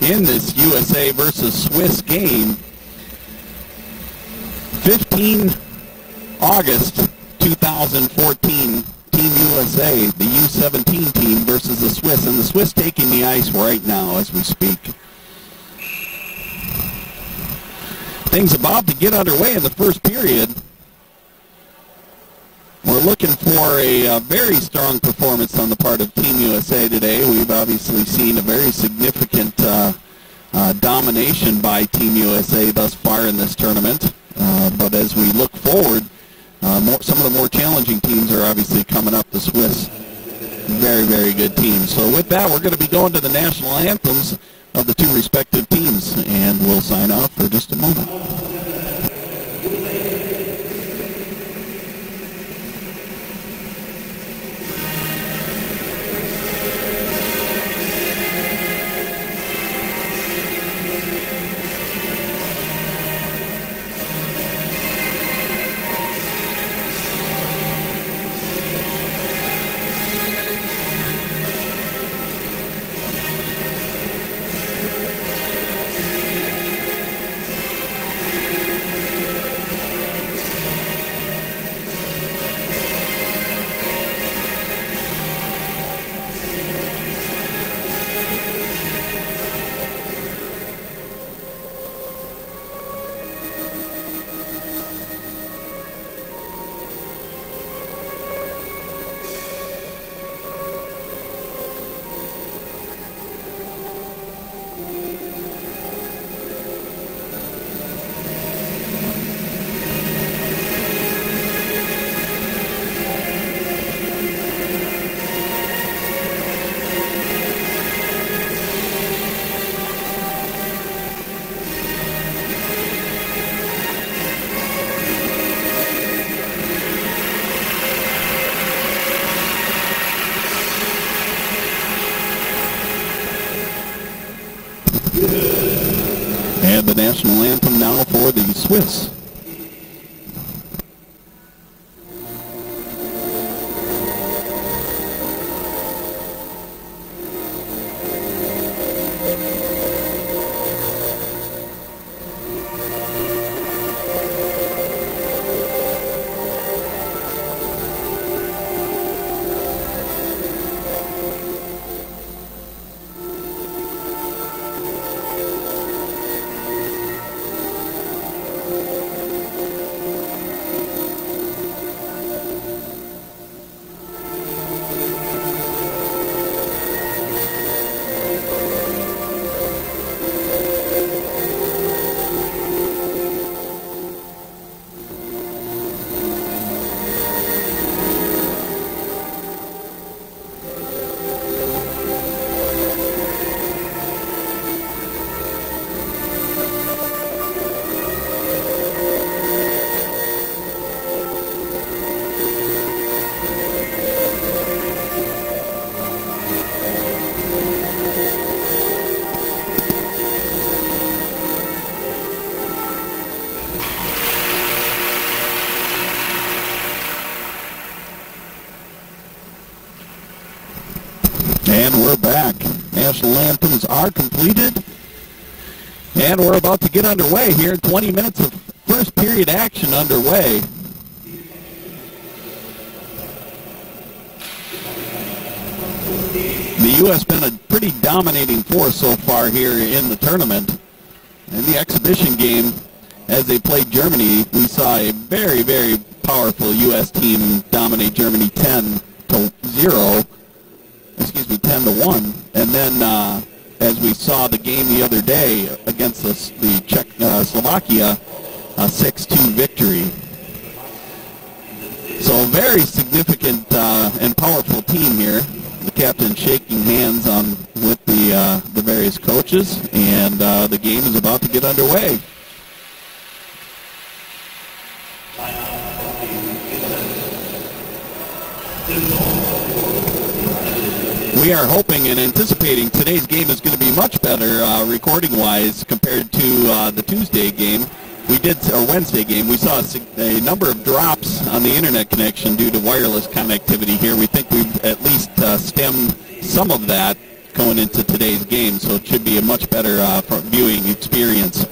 in this USA versus Swiss game. 15 August 2014, Team USA, the U17 team versus the Swiss, and the Swiss taking the ice right now as we speak. Things about to get underway in the first period. We're looking for a very strong performance on the part of Team USA today. We've obviously seen a very significant domination by Team USA thus far in this tournament. But as we look forward, some of the more challenging teams are obviously coming up. The Swiss, very, very good teams. So with that, we're going to be going to the national anthems of the two respective teams, and we'll sign off for just a moment. And the national anthem now for the Swiss. And we're back. National anthems are completed. And we're about to get underway here. 20 minutes of first period action underway. The U.S. been a pretty dominating force so far here in the tournament. In the exhibition game, as they played Germany, we saw a very, very powerful U.S. team dominate Germany 10-0. 10-1, and then as we saw the game the other day against the Slovakia, a 6-2 victory. So a very significant and powerful team here. The captain shaking hands with the various coaches, and the game is about to get underway. We are hoping and anticipating today's game is going to be much better recording-wise compared to the Tuesday game. Wednesday game. We saw a number of drops on the internet connection due to wireless connectivity here. We think we've at least stemmed some of that going into today's game, so it should be a much better viewing experience.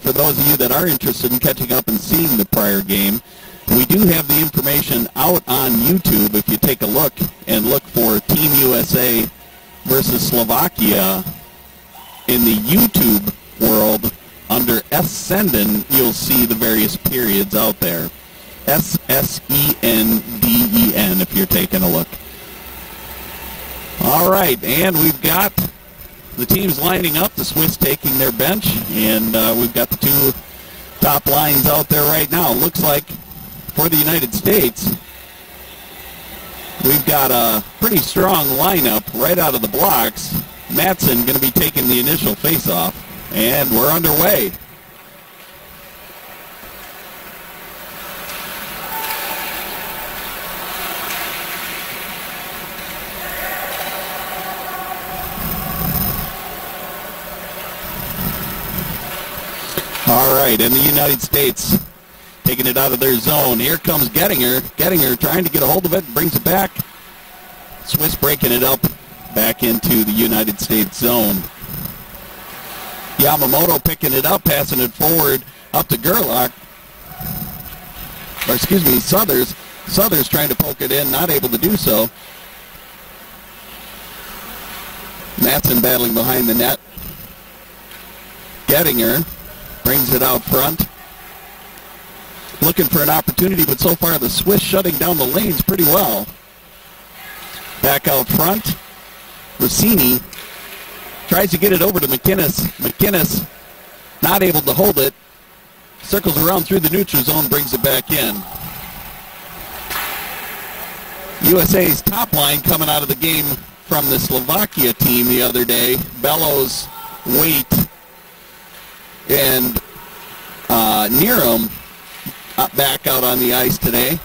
For those of you that are interested in catching up and seeing the prior game, we do have the information out on YouTube. If you take a look and look for Team USA versus Slovakia in the YouTube world under Senden, you'll see the various periods out there. SSENDEN if you're taking a look. All right, and we've got the teams lining up, the Swiss taking their bench, and we've got the two top lines out there right now. Looks like for the United States, we've got a pretty strong lineup right out of the blocks. Matson going to be taking the initial face-off, and we're underway. All right, and the United States taking it out of their zone. Here comes Gettinger. Gettinger trying to get a hold of it, brings it back. Swiss breaking it up back into the United States zone. Yamamoto picking it up, passing it forward up to Gerlach. Or excuse me, Southers. Southers trying to poke it in, not able to do so. Matson battling behind the net. Gettinger brings it out front. Looking for an opportunity, but so far the Swiss shutting down the lanes pretty well. Back out front. Rossini tries to get it over to McInnes. McInnes not able to hold it. Circles around through the neutral zone, brings it back in. USA's top line coming out of the game from the Slovakia team the other day. Bellows, Waite, and Nierum back out on the ice today.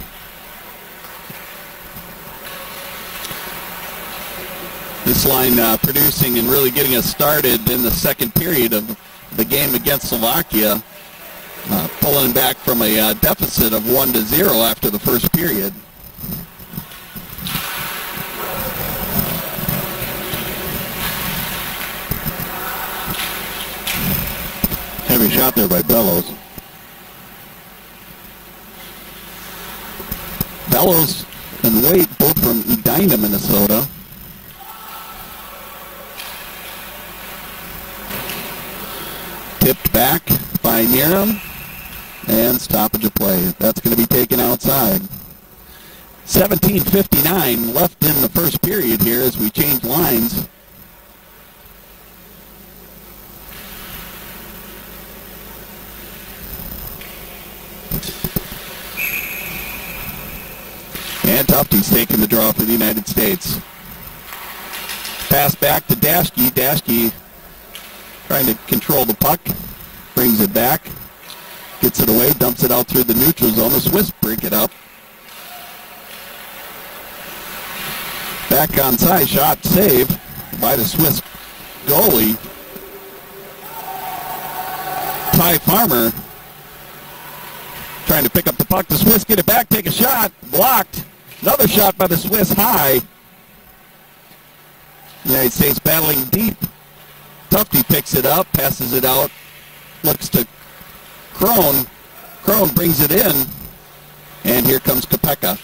This line producing and really getting us started in the second period of the game against Slovakia, pulling back from a deficit of 1-0 after the first period. Heavy shot there by Bellows. Bellows and Waite, both from Edina, Minnesota. Tipped back by Nierum, and stoppage of play. That's going to be taken outside. 17:59 left in the first period here as we change lines. And Tufte's taking the draw for the United States. Pass back to Daschke. Daschke trying to control the puck. Brings it back. Gets it away. Dumps it out through the neutral zone. The Swiss break it up. Back onside. Shot save by the Swiss goalie. Ty Farmer trying to pick up the puck. The Swiss get it back. Take a shot. Blocked. Another shot by the Swiss high. The United States battling deep. Tufte picks it up, passes it out, looks to Krohn. Krohn brings it in, and here comes Kopeka.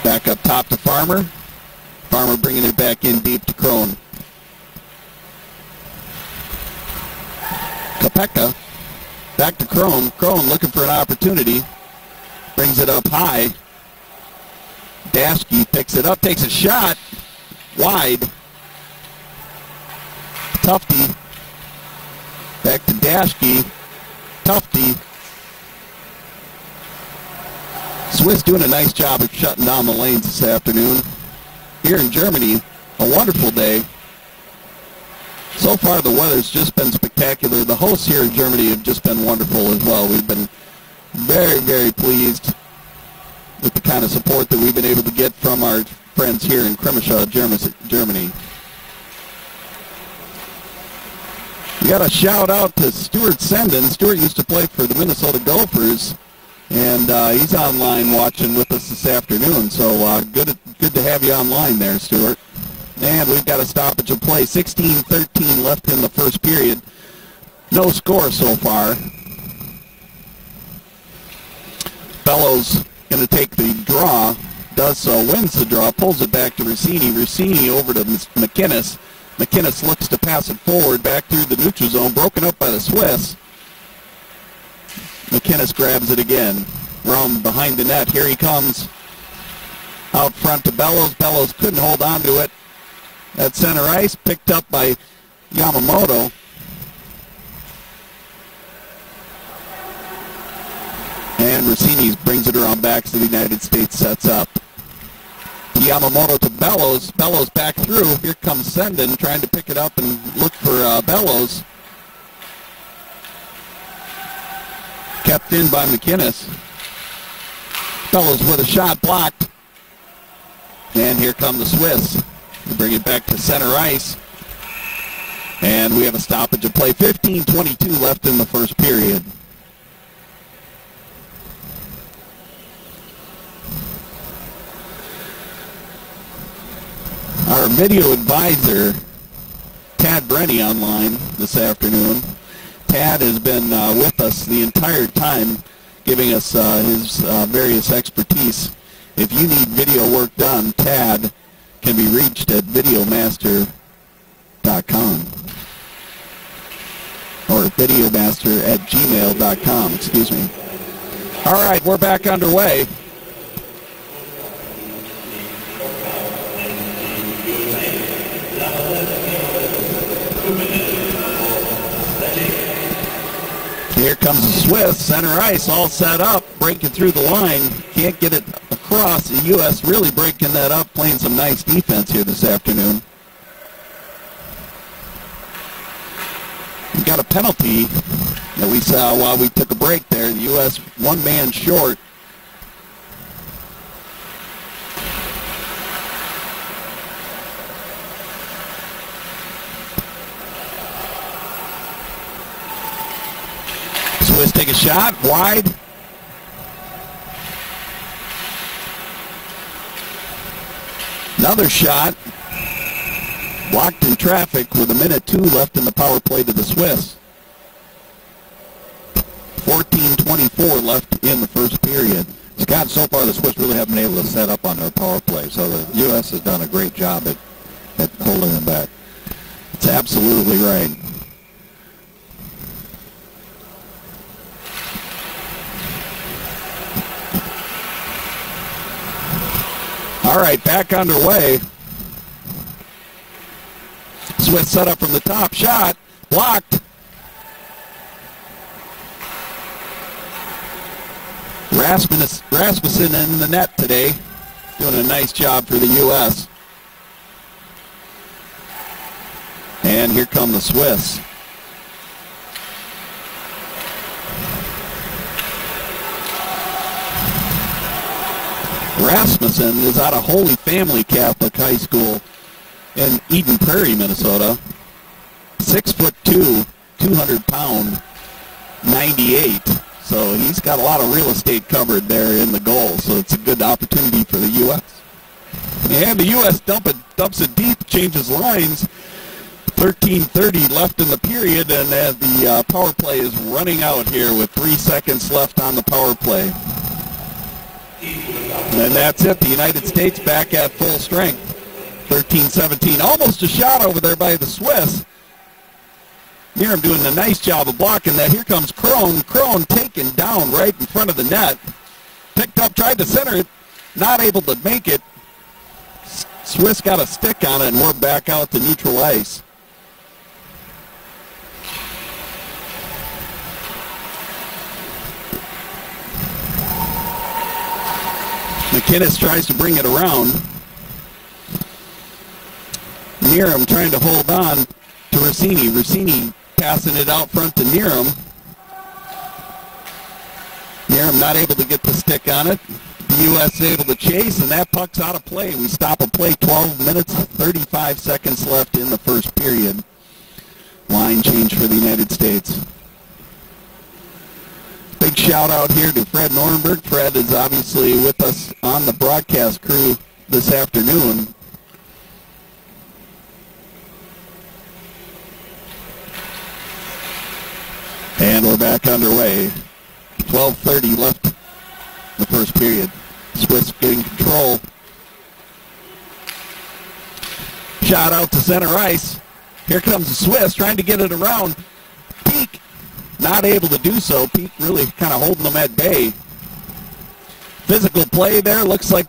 Back up top to Farmer. Farmer bringing it back in deep to Krohn. Kopeka back to Krohn. Krohn looking for an opportunity. Brings it up high. Daschke picks it up, takes a shot. Wide. Tufte. Back to Daschke. Tufte. Swiss doing a nice job of shutting down the lanes this afternoon. Here in Germany, a wonderful day. So far the weather's just been spectacular. The hosts here in Germany have just been wonderful as well. We've been very, very pleased with the kind of support that we've been able to get from our friends here in Crimmitschau, Germany. We got a shout out to Stuart Senden. Stuart used to play for the Minnesota Gophers And he's online watching with us this afternoon. So good to have you online there, Stuart. And we've got a stoppage of play. 16-13 left in the first period. No score so far. Bellows going to take the draw. Does so, wins the draw, pulls it back to Rossini. Rossini over to McInnes. McInnes looks to pass it forward back through the neutral zone, broken up by the Swiss. McInnes grabs it again. Around behind the net. Here he comes. Out front to Bellows. Bellows couldn't hold on to it. At center ice, picked up by Yamamoto. And Rossini brings it around back so the United States sets up. Yamamoto to Bellows. Bellows back through. Here comes Sendin trying to pick it up and look for Bellows. Kept in by McInnes. Bellows with a shot blocked. And here come the Swiss. They bring it back to center ice. And we have a stoppage of play. 15-22 left in the first period. Our video advisor, Tad Brenny, online this afternoon. Tad has been with us the entire time, giving us his various expertise. If you need video work done, Tad can be reached at videomaster.com or videomaster@gmail.com, excuse me. All right, we're back underway. Here comes the Swiss, center ice, all set up, breaking through the line. Can't get it across. The U.S. really breaking that up, playing some nice defense here this afternoon. We got a penalty that we saw while we took a break there. The U.S. one man short. Swiss take a shot, wide. Another shot. Blocked in traffic with 1:02 left in the power play to the Swiss. 14:24 left in the first period. Scott, so far the Swiss really haven't been able to set up on their power play, so the U.S. has done a great job at holding them back. That's absolutely right. All right, back underway. Swiss set up from the top. Shot. Blocked. Rasmussen in the net today. Doing a nice job for the U.S. And here come the Swiss. Rasmussen is out of Holy Family Catholic High School in Eden Prairie, Minnesota. 6'2", 200-pound, 98. So he's got a lot of real estate covered there in the goal. So it's a good opportunity for the U.S. And the U.S. dumps it deep, changes lines. 13:30 left in the period, and the power play is running out here with 3 seconds left on the power play. And that's it. The United States back at full strength. 13-17. Almost a shot over there by the Swiss. Miram doing a nice job of blocking that. Here comes Crone. Crone taken down right in front of the net. Picked up, tried to center it. Not able to make it. Swiss got a stick on it, and we're back out to neutral ice. McInnes tries to bring it around. Miram trying to hold on to Rossini. Rossini passing it out front to Miram. Miram not able to get the stick on it. The U.S. able to chase, and that puck's out of play. We stop a play. 12 minutes, 35 seconds left in the first period. Line change for the United States. Big shout out here to Fred Nordenberg. Fred is obviously with us on the broadcast crew this afternoon. And we're back underway. 12:30 left the first period. Swiss getting control. Shot out to center ice. Here comes the Swiss trying to get it around. Peak not able to do so. Peak really kind of holding them at bay. Physical play there. Looks like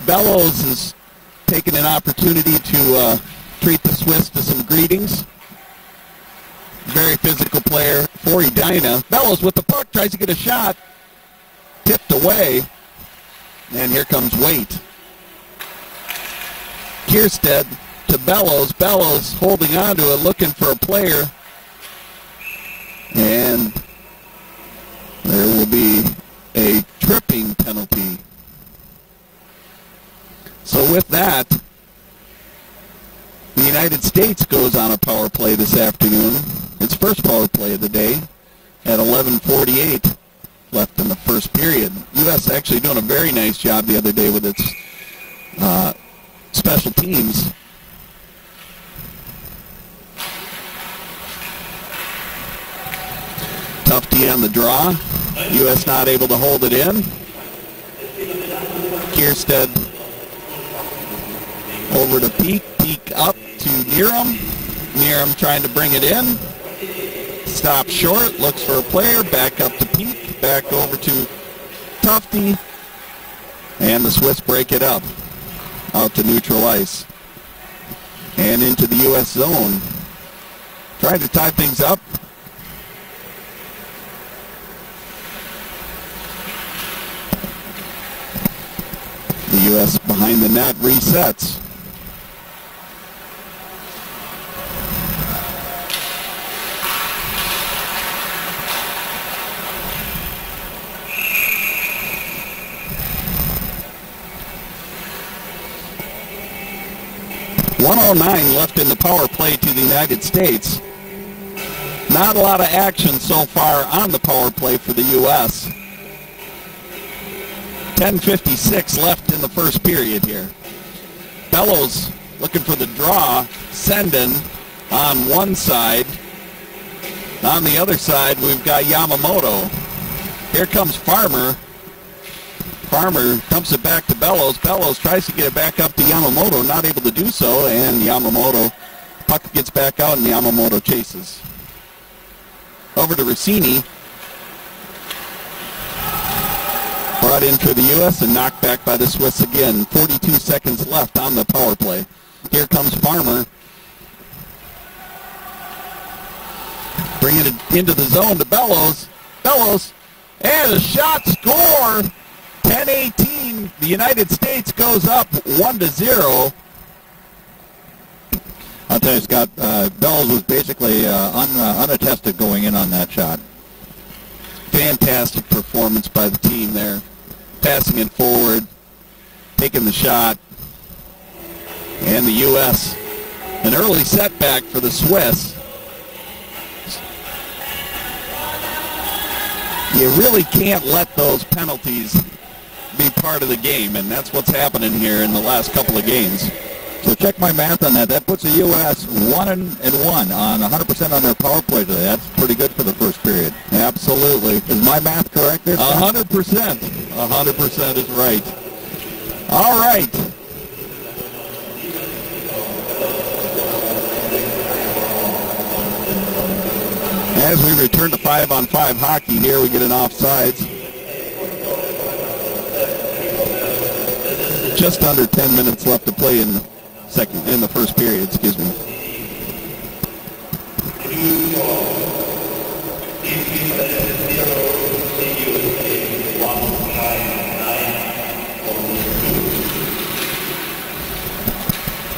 Bellows is taking an opportunity to treat the Swiss to some greetings. Very physical player for Edina. Bellows with the puck, tries to get a shot. Tipped away. And here comes Waite. Kierstead to Bellows. Bellows holding on to it, looking for a player. And there will be a tripping penalty. So with that, the United States goes on a power play this afternoon. Its first power play of the day at 11:48 left in the first period. U.S. actually doing a very nice job the other day with its special teams. Tufte on the draw. U.S. not able to hold it in. Kierstead over to Peak. Peak up to Neerum. Neerum trying to bring it in. Stop short. Looks for a player. Back up to Peak. Back over to Tufte. And the Swiss break it up. Out to neutral ice. And into the U.S. zone. Trying to tie things up. The U.S. behind the net resets. .109 left in the power play to the United States. Not a lot of action so far on the power play for the U.S. 10:56 left in the first period here. Bellows looking for the draw. Senden on one side. On the other side, we've got Yamamoto. Here comes Farmer. Farmer dumps it back to Bellows. Bellows tries to get it back up to Yamamoto, not able to do so, and Yamamoto, puck gets back out, and Yamamoto chases. Over to Rossini. Brought in for the U.S. and knocked back by the Swiss again. 42 seconds left on the power play. Here comes Farmer. Bringing it into the zone to Bellows. Bellows, and a shot, score! 10-18, the United States goes up 1-0. I'll tell you, Scott, Bellows was basically unattested going in on that shot. Fantastic performance by the team there. Passing it forward, taking the shot. And the U.S., an early setback for the Swiss. You really can't let those penalties be part of the game, and that's what's happening here in the last couple of games. So check my math on that. That puts the U.S. 1-1 on 100% on their power play today. That's pretty good for the first period. Absolutely. Is my math correct there, Scott? 100%. 100% is right. All right. As we return to 5-on-5 hockey here, we get an offsides. Just under 10 minutes left to play in the first period, excuse me.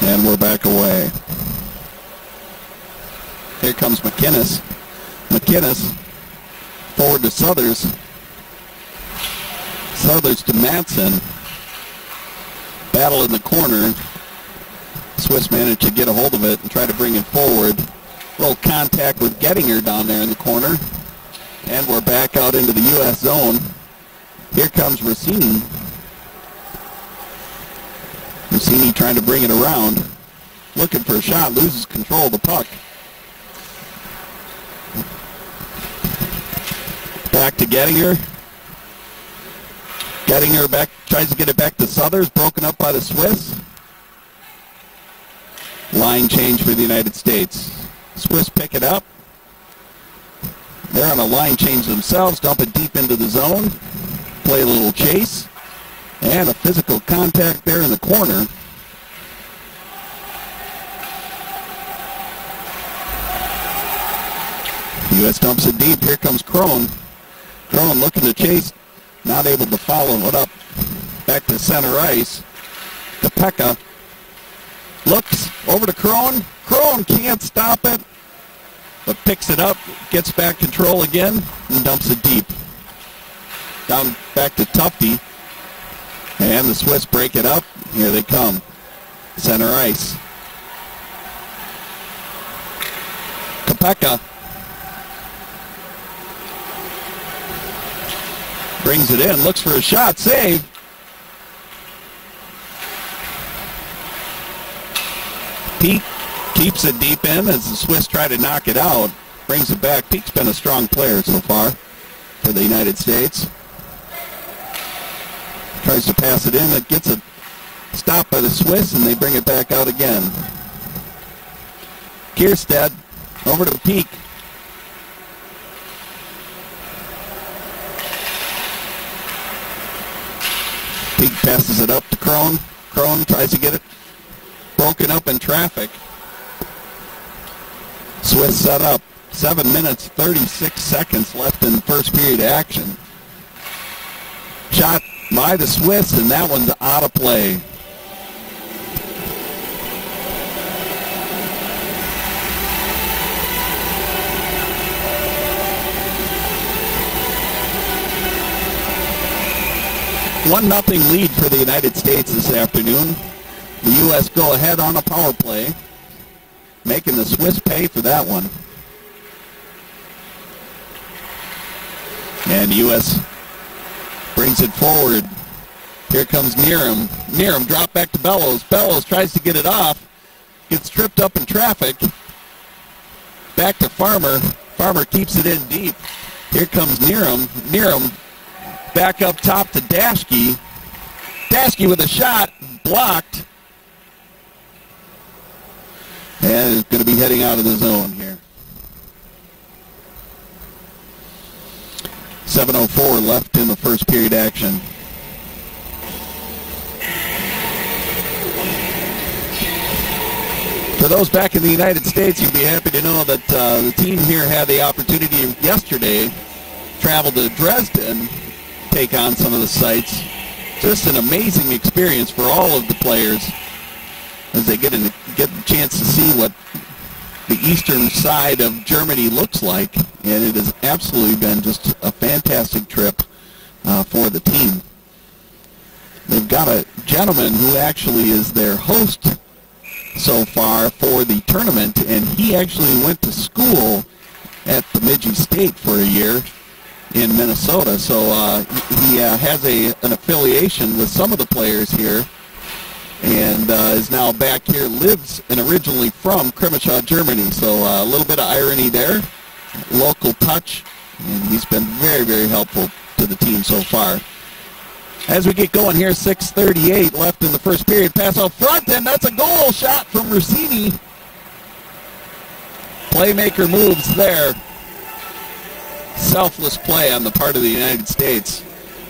And we're back away. Here comes McInnes. McInnes forward to Southers. Southers to Madsen. Battle in the corner. Swiss managed to get a hold of it and try to bring it forward. A little contact with Gettinger down there in the corner. And we're back out into the U.S. zone. Here comes Rossini. Rossini trying to bring it around. Looking for a shot, loses control of the puck. Back to Gettinger. Gettinger back, tries to get it back to Southers, broken up by the Swiss. Line change for the United States. Swiss pick it up. They're on a line change themselves, dump it deep into the zone. Play a little chase. And a physical contact there in the corner. U.S. dumps it deep. Here comes Crone. Crone looking to chase. Not able to follow it up. Back to center ice. Kopeka looks over to Crone. Crone can't stop it, but picks it up, gets back control again, and dumps it deep. Down back to Tufte. And the Swiss break it up. Here they come. Center ice. Kopeka brings it in, looks for a shot, save. Peak keeps it deep in as the Swiss try to knock it out. Brings it back. Peak's been a strong player so far for the United States. Tries to pass it in. It gets a stop by the Swiss, and they bring it back out again. Kierstead over to Peak. Peak passes it up to Crone. Crone tries to get it broken up in traffic. Swiss set up. 7 minutes, 36 seconds left in the first period action. Shot by the Swiss, and that one's out of play. One nothing lead for the United States this afternoon. The U.S. go ahead on a power play, making the Swiss pay for that one. And the U.S. brings it forward. Here comes Nierum. Nierum drop back to Bellows. Bellows tries to get it off. Gets tripped up in traffic. Back to Farmer. Farmer keeps it in deep. Here comes Nierum. Nierum back up top to Daschke. Daschke with a shot. Blocked. And is going to be heading out of the zone here. 7:04 left in the first period action. For those back in the United States, you'd be happy to know that the team here had the opportunity yesterday to travel to Dresden, take on some of the sites. Just an amazing experience for all of the players as they get the chance to see what the eastern side of Germany looks like, and it has absolutely been just a fantastic trip for the team. They've got a gentleman who actually is their host so far for the tournament, and he actually went to school at Bemidji State for a year in Minnesota, so he has an affiliation with some of the players here, and is now back here, lives and originally from Crimmitschau, Germany. So a little bit of irony there, local touch, and he's been very, very helpful to the team so far. As we get going here, 6:38 left in the first period. Pass out front, and that's a goal shot from Rossini. Playmaker moves there. Selfless play on the part of the United States.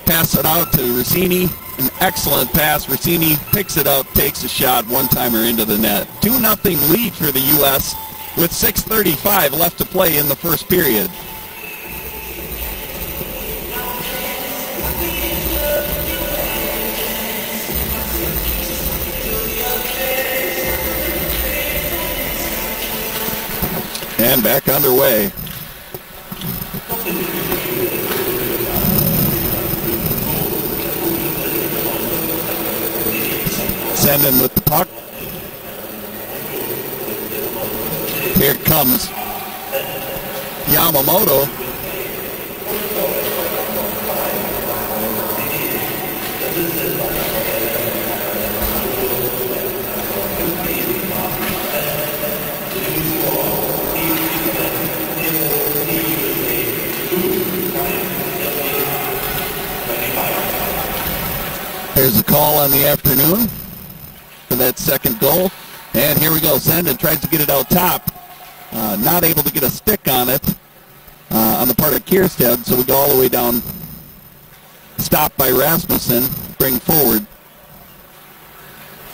Pass it out to Rossini. An excellent pass. Rossini picks it up, takes a shot, one-timer into the net. 2-0 lead for the U.S. with 6:35 left to play in the first period. And back underway. Senden with the puck. Here comes Yamamoto. There's a call on the afternoon for that second goal. And here we go. Senden tries to get it out top. Not able to get a stick on it on the part of Kierstead, so we go all the way down. Stopped by Rasmussen. Bring forward.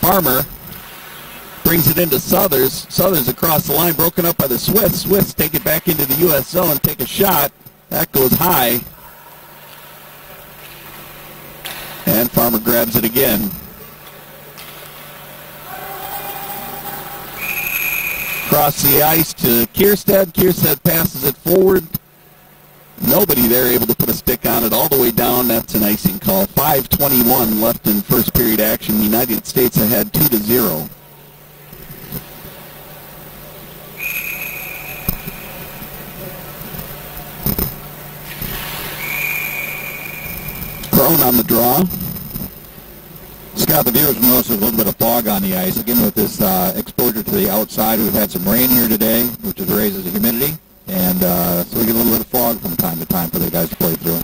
Farmer brings it into Southers. Southers across the line, broken up by the Swiss. Swiss take it back into the U.S. zone, take a shot. That goes high. And Farmer grabs it again. Across the ice to Kierstead. Kierstead passes it forward. Nobody there able to put a stick on it all the way down. That's an icing call. 5:21 left in first period action. United States ahead 2-0. Crone on the draw. Scott, the viewers notice there's a little bit of fog on the ice. Again, with this exposure to the outside, we've had some rain here today, which raises the humidity. And so we get a little bit of fog from time to time for the guys to play through.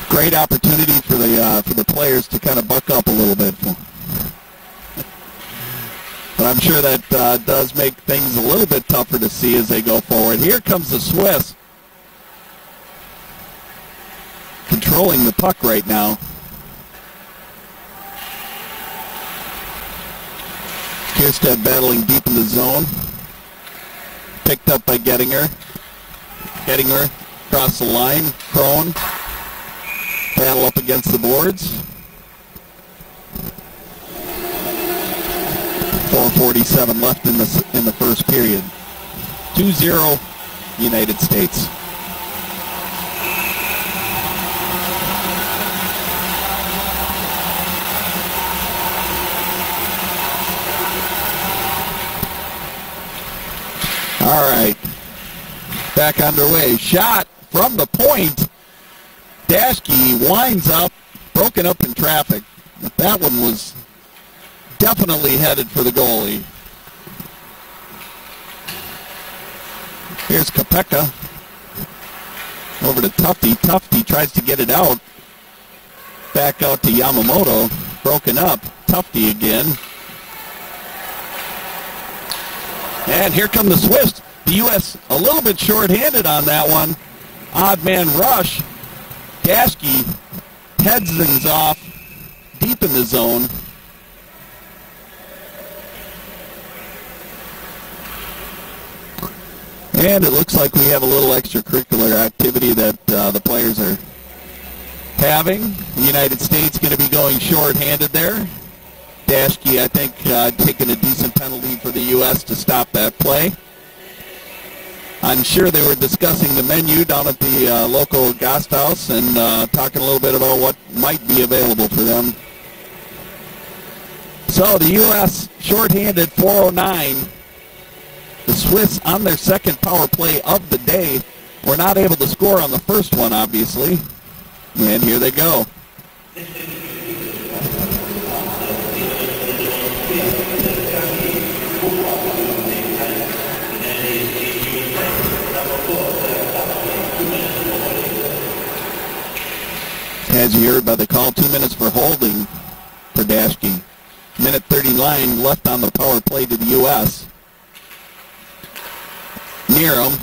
Great opportunity for the players to kind of buck up a little bit. But I'm sure that does make things a little bit tougher to see as they go forward. Here comes the Swiss. Controlling the puck right now. Kierstead battling deep in the zone. Picked up by Gettinger. Gettinger across the line. Crone. Battle up against the boards. 4:47 left in the first period. 2-0 United States. All right, back underway. Shot from the point. Dashke winds up, broken up in traffic. That one was definitely headed for the goalie. Here's Kopeka. Over to Tufte. Tufte tries to get it out. Back out to Yamamoto. Broken up. Tufte again. And here come the Swiss. The U.S. a little bit short-handed on that one. Odd man rush. Dashke heads things off deep in the zone. And it looks like we have a little extracurricular activity that the players are having. The United States going to be going short-handed there. Dashke, I think, taking a decent penalty for the U.S. to stop that play. I'm sure they were discussing the menu down at the local Gasthaus and talking a little bit about what might be available for them. So the U.S. shorthanded 4:09. The Swiss on their second power play of the day were not able to score on the first one, obviously. And here they go. As you heard by the call, 2 minutes for holding for Dashke. Minute 39 left on the power play to the U.S. Near him,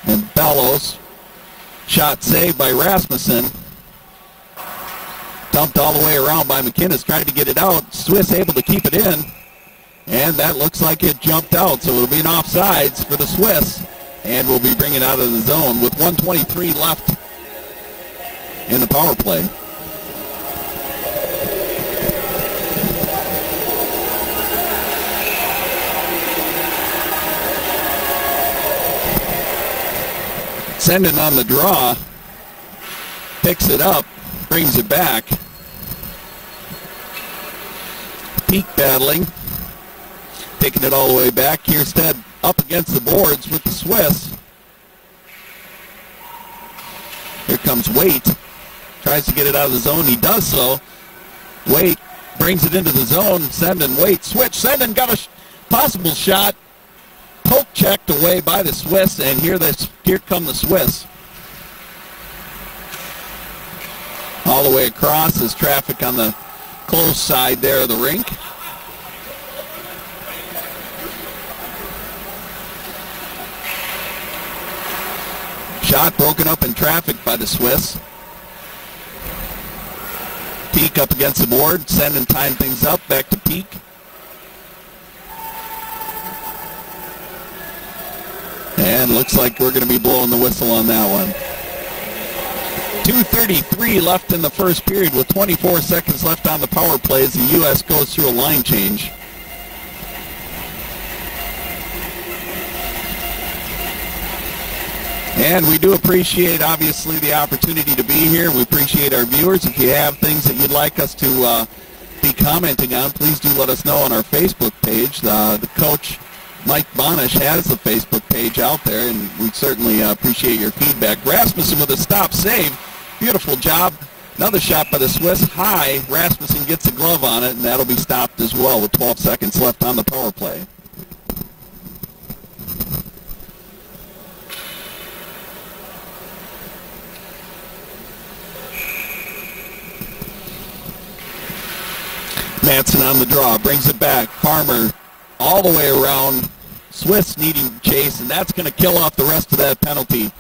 and Bellows. Shot saved by Rasmussen. Dumped all the way around by McInnes, tried to get it out. Swiss able to keep it in. And that looks like it jumped out, so it'll be an offsides for the Swiss. And we'll be bringing it out of the zone with 1:23 left in the power play. Sending on the draw, picks it up, brings it back. Peak battling, taking it all the way back. Kierstead up against the boards with the Swiss. Here comes Waite. tries to get it out of the zone. He does so. Waite brings it into the zone. Senden, Waite, switch. Senden got a possible shot. Poke checked away by the Swiss, and here come the Swiss. All the way across is traffic on the close side there of the rink. Shot broken up in traffic by the Swiss. Peak up against the board. Sending time things up. Back to Peak. And looks like we're going to be blowing the whistle on that one. 2:33 left in the first period with 24 seconds left on the power play as the U.S. goes through a line change. And we do appreciate, obviously, the opportunity to be here. We appreciate our viewers. If you have things that you'd like us to be commenting on, please do let us know on our Facebook page. The coach, Mike Bonish, has the Facebook page out there, and we certainly appreciate your feedback. Rasmussen with a stop save. Beautiful job. Another shot by the Swiss. High. Rasmussen gets a glove on it, and that'll be stopped as well with 12 seconds left on the power play. Madsen on the draw. Brings it back. Farmer all the way around. Swiss needing chase, and that's going to kill off the rest of that penalty.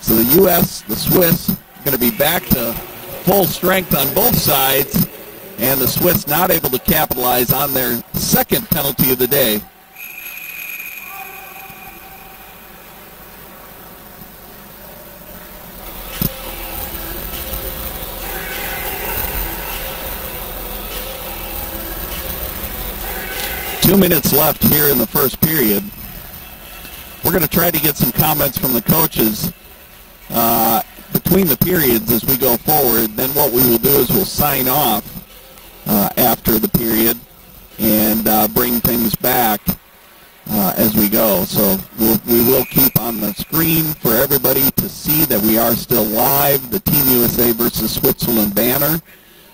So the U.S., the Swiss, going to be back to full strength on both sides, and the Swiss not able to capitalize on their second penalty of the day. Two minutes left here in the first period. We're going to try to get some comments from the coaches between the periods as we go forward. Then what we will do is we'll sign off after the period and bring things back as we go. So we will keep on the screen for everybody to see that we are still live, the Team USA versus Switzerland banner,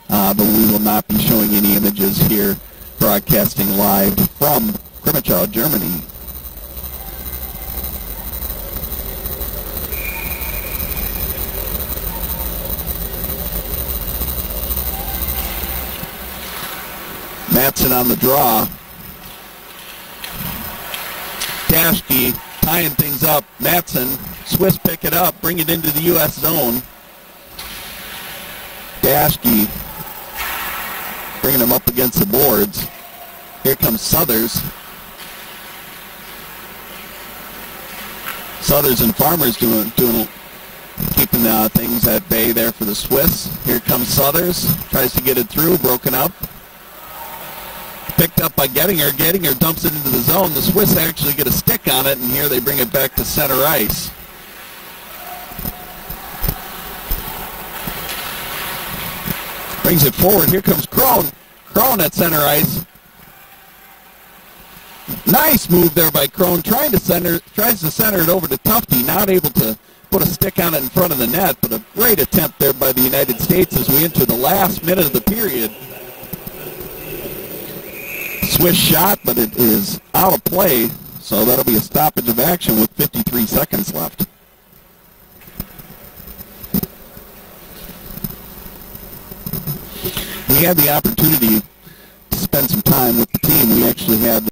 but we will not be showing any images here broadcasting live from Crimmitschau, Germany. Madsen on the draw. Dashke tying things up. Madsen, Swiss pick it up, bring it into the U.S. zone. Dashke bringing them up against the boards. Here comes Southers. Southers and Farmers keeping things at bay there for the Swiss. Here comes Southers. Tries to get it through, broken up. Picked up by Gettinger. Gettinger dumps it into the zone. The Swiss actually get a stick on it, and here they bring it back to center ice. Brings it forward. Here comes Krohn. Krohn at center ice. Nice move there by Krohn. Tries to center it over to Tufte. Not able to put a stick on it in front of the net, but a great attempt there by the United States as we enter the last minute of the period. Swiss shot, but it is out of play, so that'll be a stoppage of action with 53 seconds left. We had the opportunity to spend some time with the team. We actually had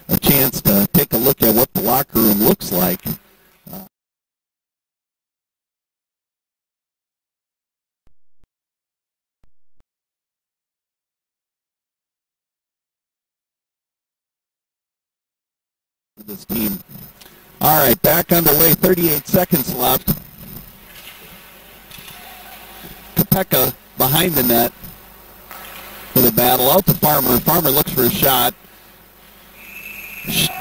a chance to take a look at what the locker room looks like. This team. All right, back underway, 38 seconds left. Kopeka behind the net for the battle. Out to Farmer. Farmer looks for a shot.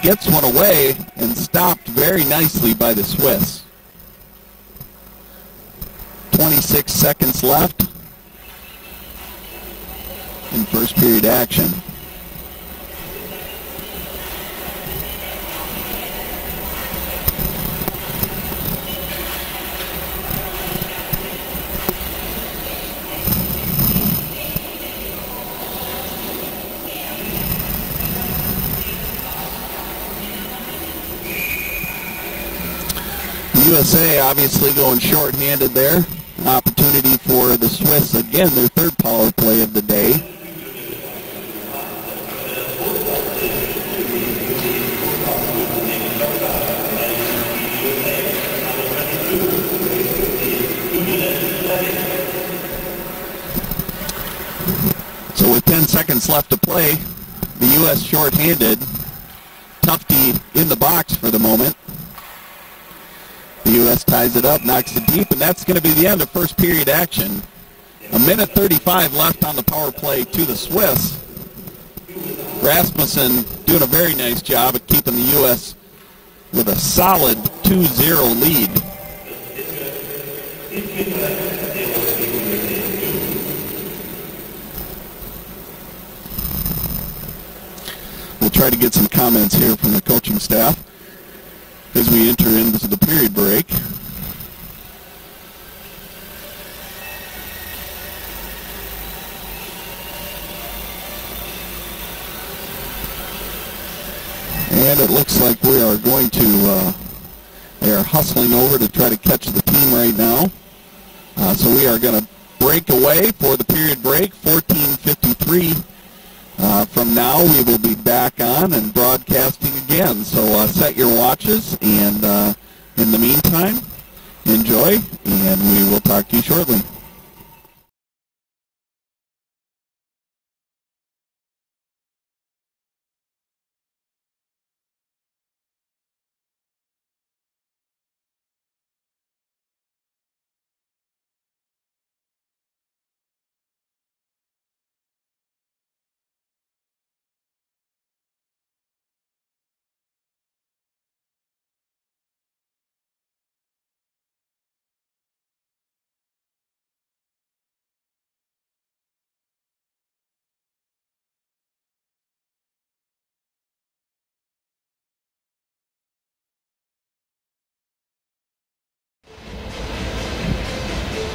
Gets one away and stopped very nicely by the Swiss. 26 seconds left in first period action. USA obviously going short-handed there. An opportunity for the Swiss, again, their third power play of the day. So with 10 seconds left to play, the U.S. short-handed. Tufte in the box for the moment. The U.S. ties it up, knocks it deep, and that's going to be the end of first period action. 1:35 left on the power play to the Swiss. Rasmussen doing a very nice job at keeping the U.S. with a solid 2-0 lead. We'll try to get some comments here from the coaching staff as we enter into the period break. And it looks like we are going to, they are hustling over to try to catch the team right now. So we are going to break away for the period break, 14:53. From now, we will be back on and broadcasting again. So set your watches, and in the meantime, enjoy, and we will talk to you shortly.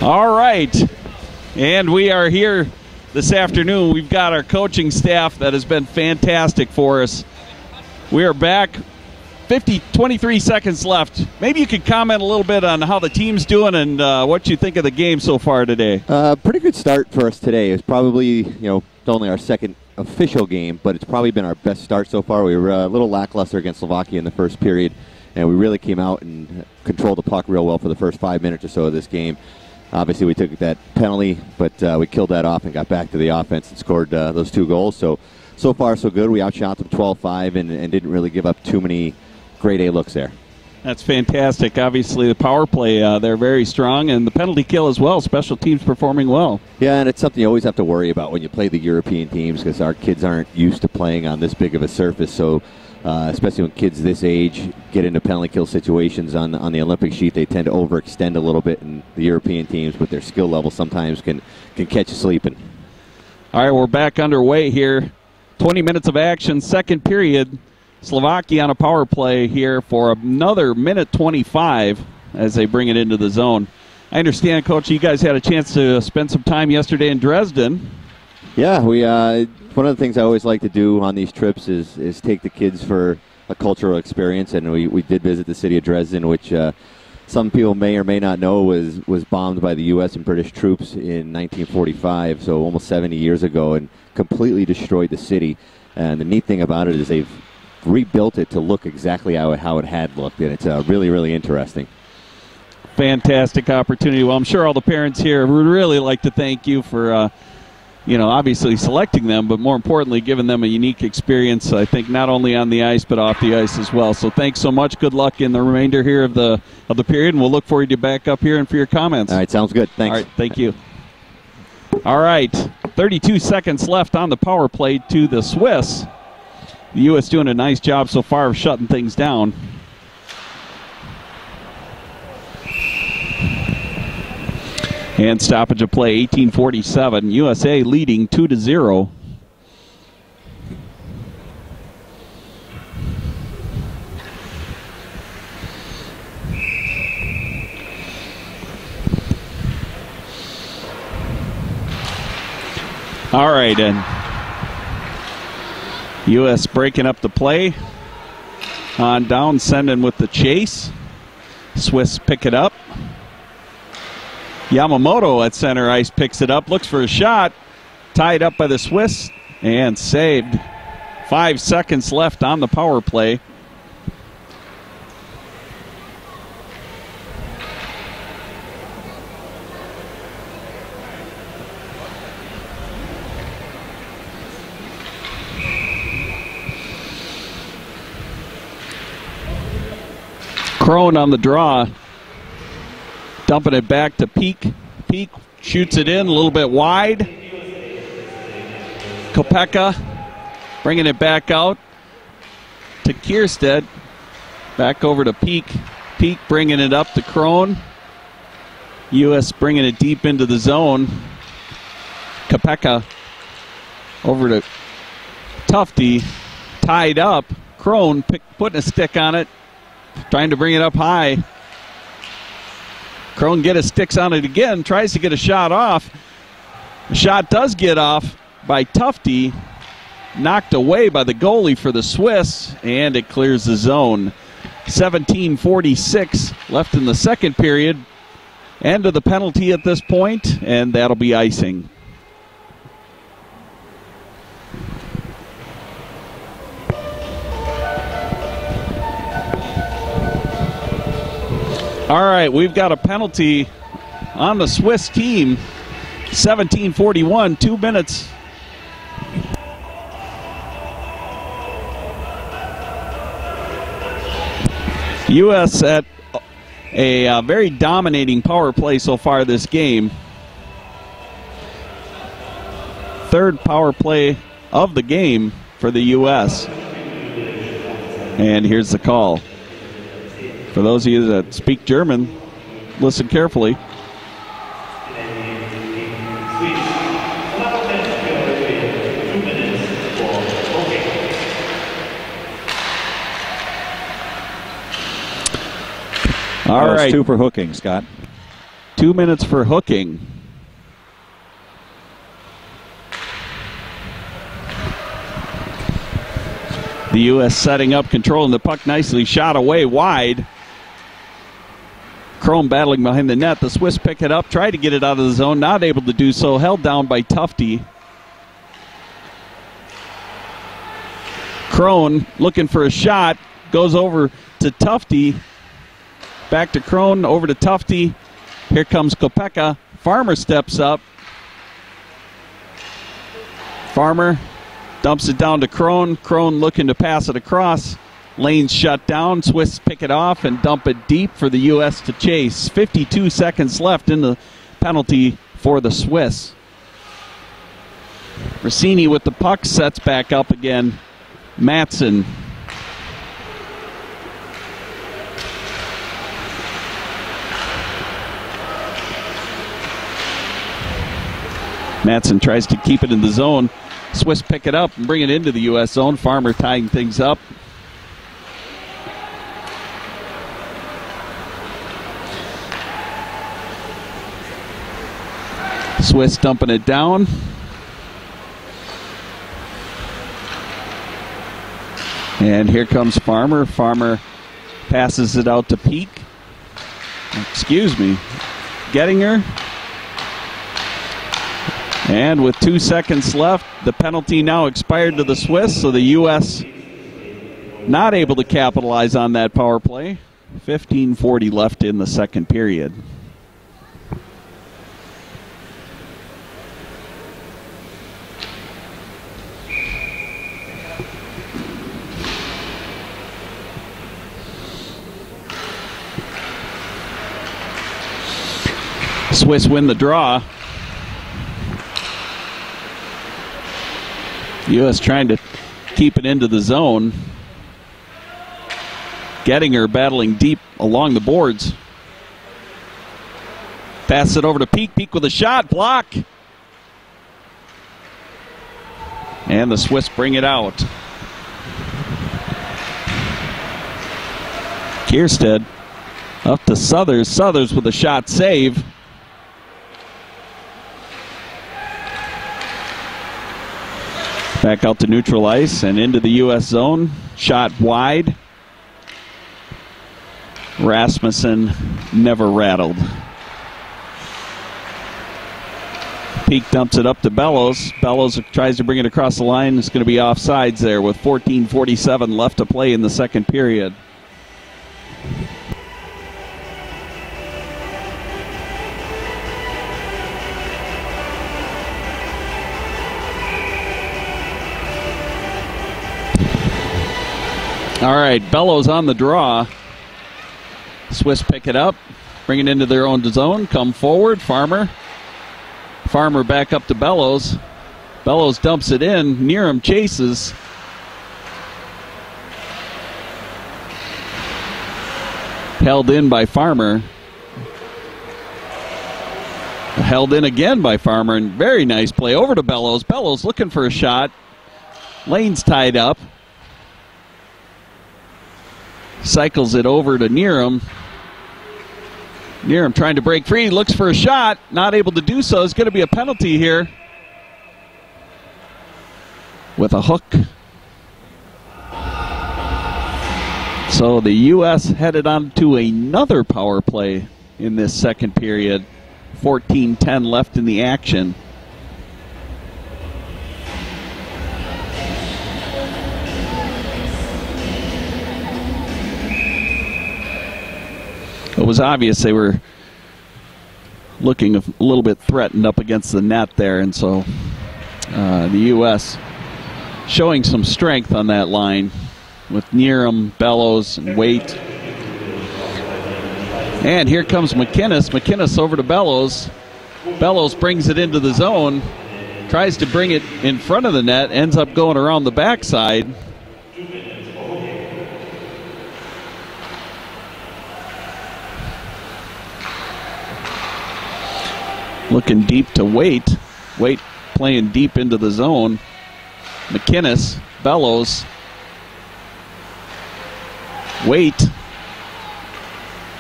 All right, and we are here this afternoon. We've got our coaching staff that has been fantastic for us. We are back, 23 seconds left. Maybe you could comment a little bit on how the team's doing and what you think of the game so far today. Pretty good start for us today. It's probably, it's only our second official game, but it's probably been our best start so far. We were a little lackluster against Slovakia in the first period, and we really came out and controlled the puck real well for the first 5 minutes or so of this game. Obviously, we took that penalty, but we killed that off and got back to the offense and scored those 2 goals. So far, so good. We outshot them 12-5 and didn't really give up too many grade A looks there. That's fantastic. Obviously, the power play, they're very strong, and the penalty kill as well. Special teams performing well. Yeah, and it's something you always have to worry about when you play the European teams because our kids aren't used to playing on this big of a surface. So especially when kids this age get into penalty kill situations on the Olympic sheet, they tend to overextend a little bit in the European teams, but their skill level sometimes can catch you sleeping. All right, we're back underway here. 20 minutes of action, second period. Slovakia on a power play here for another 1:25 as they bring it into the zone. I understand, Coach, you guys had a chance to spend some time yesterday in Dresden. Yeah, one of the things I always like to do on these trips is take the kids for a cultural experience, and we did visit the city of Dresden, which some people may or may not know was bombed by the U.S. and British troops in 1945, so almost 70 years ago, and completely destroyed the city. And the neat thing about it is they've rebuilt it to look exactly how it had looked, and it's really, really interesting. Fantastic opportunity. Well, I'm sure all the parents here would really like to thank you for obviously selecting them, but more importantly, giving them a unique experience, I think, not only on the ice, but off the ice as well. So thanks so much. Good luck in the remainder here of the period, and we'll look forward to back up here and for your comments. All right, sounds good. Thanks. All right, thank you. All right, 32 seconds left on the power play to the Swiss. The U.S. doing a nice job so far of shutting things down. And stoppage of play, 18:47. USA leading 2-0. All right, and U.S. breaking up the play on down, sending with the chase. Swiss pick it up. Yamamoto at center ice picks it up, looks for a shot. Tied up by the Swiss and saved. 5 seconds left on the power play. Crone on the draw, dumping it back to Peak. Peak shoots it in a little bit wide. Kopeka bringing it back out to Kierstead. Back over to Peak. Peak bringing it up to Crone. U.S. bringing it deep into the zone. Kopeka over to Tufte. Tied up. Crone putting a stick on it. Trying to bring it up high. Crone get his sticks on it again. Tries to get a shot off. The shot does get off by Tufte. Knocked away by the goalie for the Swiss. And it clears the zone. 17:46 left in the second period. End of the penalty at this point. And that'll be icing. All right, we've got a penalty on the Swiss team. 17:41, 2 minutes. U.S. at a very dominating power play so far this game. Third power play of the game for the U.S. And here's the call. For those of you that speak German, listen carefully. All right. 2 for hooking, Scott. 2 minutes for hooking. The U.S. setting up, controlling the puck nicely, shot away wide. Crone battling behind the net. The Swiss pick it up, try to get it out of the zone, not able to do so. Held down by Tufte. Crone looking for a shot, goes over to Tufte. Back to Crone, over to Tufte. Here comes Kopeka. Farmer steps up. Farmer dumps it down to Crone. Crone looking to pass it across. Lanes shut down. Swiss pick it off and dump it deep for the U.S. to chase. 52 seconds left in the penalty for the Swiss. Rossini with the puck, sets back up again. Matson. Matson tries to keep it in the zone. Swiss pick it up and bring it into the U.S. zone. Farmer tying things up. Swiss dumping it down. And here comes Farmer. Farmer passes it out to Peak. Excuse me. Gettinger. And with 2 seconds left, the penalty now expired to the Swiss, so the U.S. not able to capitalize on that power play. 15:40 left in the second period. Swiss win the draw. U.S. trying to keep it into the zone. Gettinger battling deep along the boards. Pass it over to Peak. Peak with a shot. Block. And the Swiss bring it out. Kierstead up to Southers. Southers with a shot save. Back out to neutral ice and into the U.S. zone. Shot wide. Rasmussen never rattled. Peak dumps it up to Bellows. Bellows tries to bring it across the line. It's going to be offsides there with 14:47 left to play in the second period. All right, Bellows on the draw. Swiss pick it up, bring it into their own zone, come forward. Farmer back up to Bellows. Bellows dumps it in. Nearham chases. Held in by Farmer. Held in again by Farmer, and very nice play over to Bellows. Bellows looking for a shot. Lane's tied up. Cycles it over to Nearham. Nearham trying to break free, looks for a shot, not able to do so. It's going to be a penalty here with a hook. So the U.S. headed on to another power play in this second period. 14:10 left in the action. It was obvious they were looking a little bit threatened up against the net there, and so the U.S. showing some strength on that line with Nearham, Bellows, and Waite. And here comes McInnes. McInnes over to Bellows. Bellows brings it into the zone, tries to bring it in front of the net, ends up going around the backside. Looking deep to Waite. Waite playing deep into the zone. McInnes, Bellows, Waite,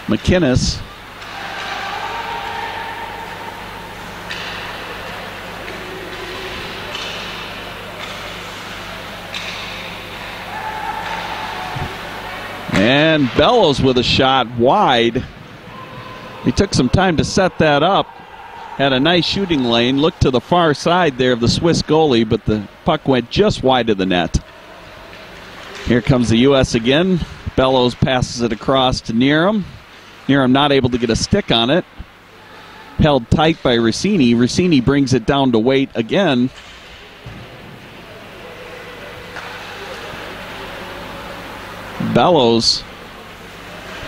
McInnes. And Bellows with a shot wide. He took some time to set that up. Had a nice shooting lane, looked to the far side there of the Swiss goalie, but the puck went just wide of the net. Here comes the U.S. again. Bellows passes it across to Nearham. Nearham not able to get a stick on it. Held tight by Rossini. Rossini brings it down to Waite again. Bellows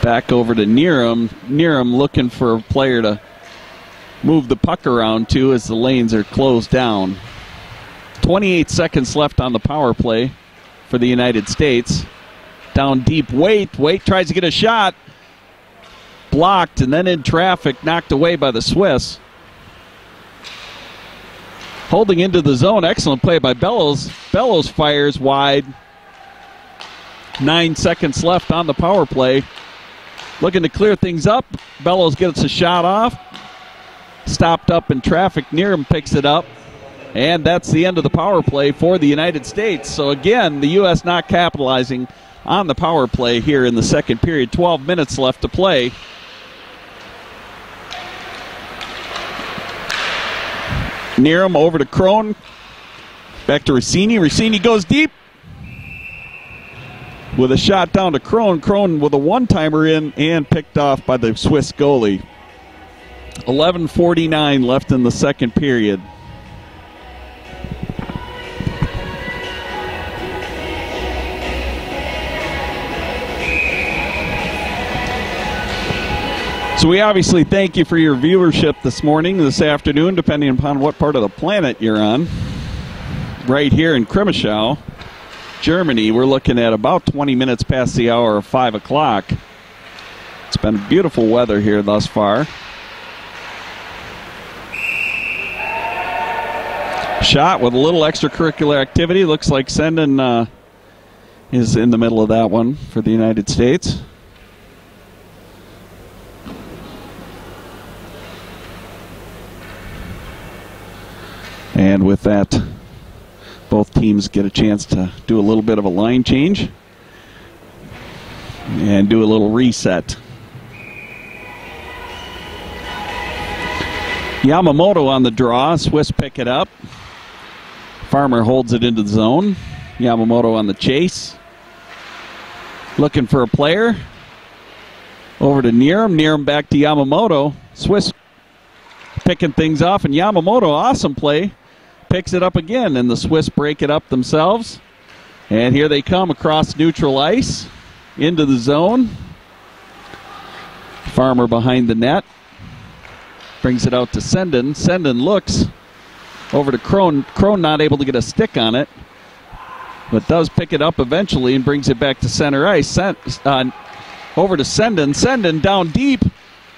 back over to Nearham. Nearham looking for a player to move the puck around to as the lanes are closed down. 28 seconds left on the power play for the United States. Down deep, Waite. Waite tries to get a shot. Blocked and then in traffic, knocked away by the Swiss. Holding into the zone, excellent play by Bellows. Bellows fires wide. 9 seconds left on the power play. Looking to clear things up. Bellows gets a shot off. Stopped up in traffic. Nearham picks it up. And that's the end of the power play for the United States. So again, the U.S. not capitalizing on the power play here in the second period. 12 minutes left to play. Nearham over to Crone. Back to Rossini. Rossini goes deep. With a shot down to Crone. Crone with a one-timer in and picked off by the Swiss goalie. 11:49 left in the second period. So we obviously thank you for your viewership this morning, this afternoon, depending upon what part of the planet you're on. Right here in Crimmitschau, Germany, we're looking at about 20 minutes past the hour of 5 o'clock. It's been beautiful weather here thus far. Shot with a little extracurricular activity. Looks like Senden is in the middle of that one for the United States. And with that, both teams get a chance to do a little bit of a line change and do a little reset Yamamoto on the draw. Swiss pick it up. Farmer holds it into the zone. Yamamoto on the chase. Looking for a player. Over to Nierum. Nierum back to Yamamoto. Swiss picking things off, and Yamamoto, awesome play, picks it up again, and the Swiss break it up themselves. And here they come across neutral ice into the zone. Farmer behind the net. Brings it out to Senden. Senden looks over to Krohn. Krohn not able to get a stick on it, but does pick it up eventually and brings it back to center ice. Over to Senden. Senden down deep,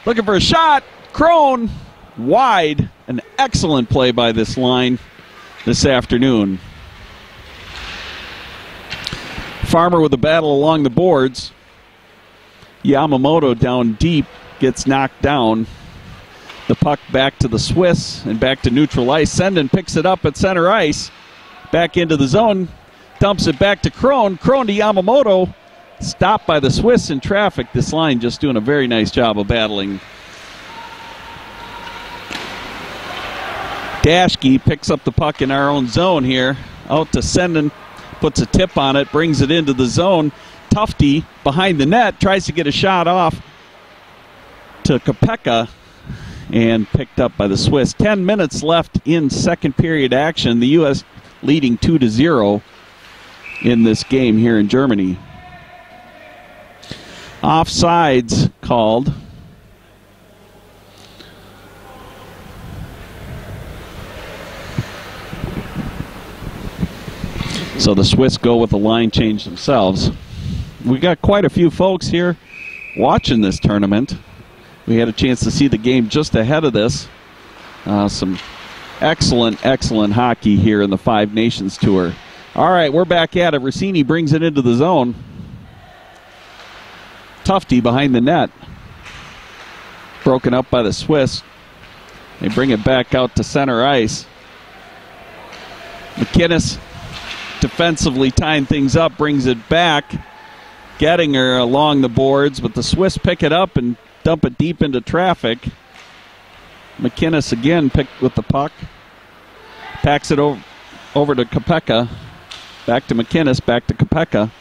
looking for a shot. Krohn wide. An excellent play by this line this afternoon. Farmer with the battle along the boards. Yamamoto down deep, gets knocked down. The puck back to the Swiss and back to neutral ice. Senden picks it up at center ice. Back into the zone. Dumps it back to Krohn. Krohn to Yamamoto. Stopped by the Swiss in traffic. This line just doing a very nice job of battling. Dashke picks up the puck in our own zone here. Out to Senden. Puts a tip on it. Brings it into the zone. Tufte behind the net. Tries to get a shot off to Kopeka. And picked up by the Swiss. 10 minutes left in second period action. The U.S. leading 2-0 in this game here in Germany. Offsides called. So the Swiss go with the line change themselves. We got quite a few folks here watching this tournament. We had a chance to see the game just ahead of this. Some excellent hockey here in the Five Nations Tour. All right, we're back at it. Rossini brings it into the zone. Tufte behind the net. Broken up by the Swiss. They bring it back out to center ice. McInnes defensively tying things up, brings it back. Gettinger along the boards, but the Swiss pick it up and dump it deep into traffic. McInnes again picked with the puck. Packs it over to Kopeka. Back to McInnes, back to Kopeka.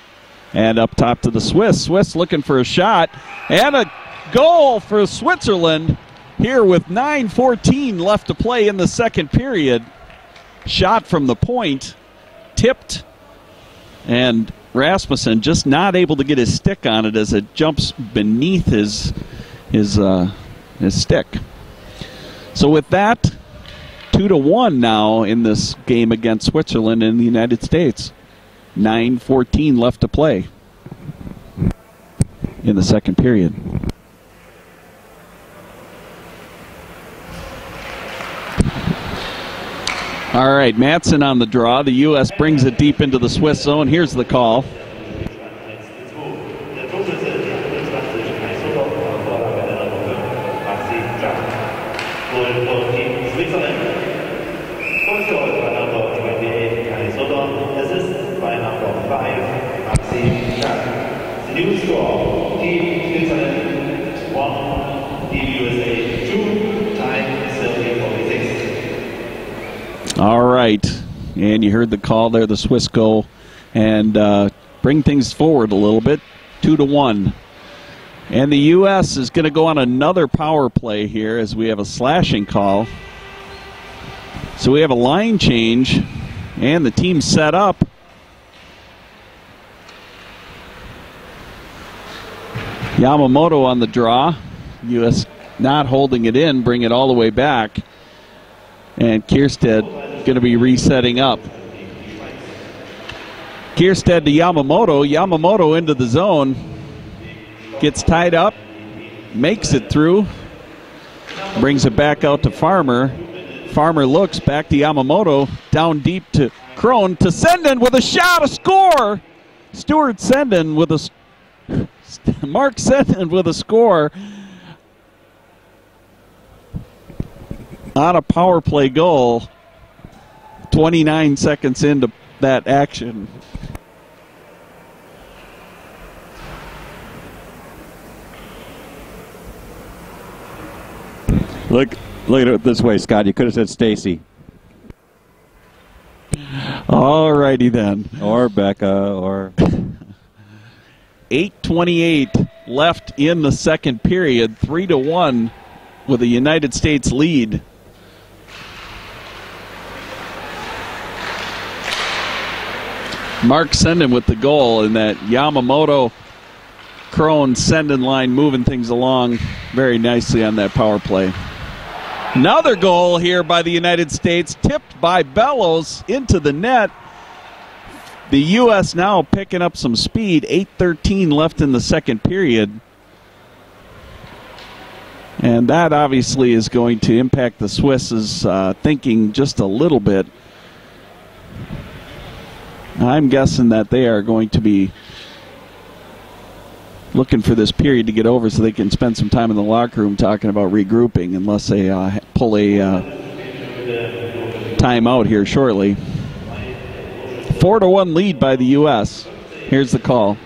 And up top to the Swiss. Swiss looking for a shot. And a goal for Switzerland here with 9:14 left to play in the second period. Shot from the point. Tipped. And Rasmussen just not able to get his stick on it as it jumps beneath his stick. So with that, 2-1 now in this game against Switzerland in the United States. 9:14 left to play in the second period. All right, Madsen on the draw. The U.S. brings it deep into the Swiss zone. Here's the call. All right, and you heard the call there. The Swiss go and bring things forward a little bit, 2-1. And the U.S. is going to go on another power play here as we have a slashing call. So we have a line change, and the team set up. Yamamoto on the draw. U.S. not holding it in, bring it all the way back. And Kiersted going to be resetting up. Kiersted to Yamamoto. Yamamoto into the zone. Gets tied up. Makes it through. Brings it back out to Farmer. Farmer looks back to Yamamoto. Down deep to Krohn. To Senden with a shot. A score! Stuart Senden with a... Mark Senden with a score. On a power play goal. 29 seconds into that action. Look Look at it this way, Scott. You could have said Stacy. All righty then. Or Becca, or... 8:28 left in the second period. 3-1 with a United States lead. Mark Senden with the goal, and that Yamamoto Crone Senden line moving things along very nicely on that power play. Another goal here by the United States, tipped by Bellows into the net. The U.S. now picking up some speed. 8:13 left in the second period. And that obviously is going to impact the Swiss' thinking just a little bit. I'm guessing that they are going to be looking for this period to get over so they can spend some time in the locker room talking about regrouping, unless they pull a timeout here shortly. 4-1 lead by the U.S. Here's the call.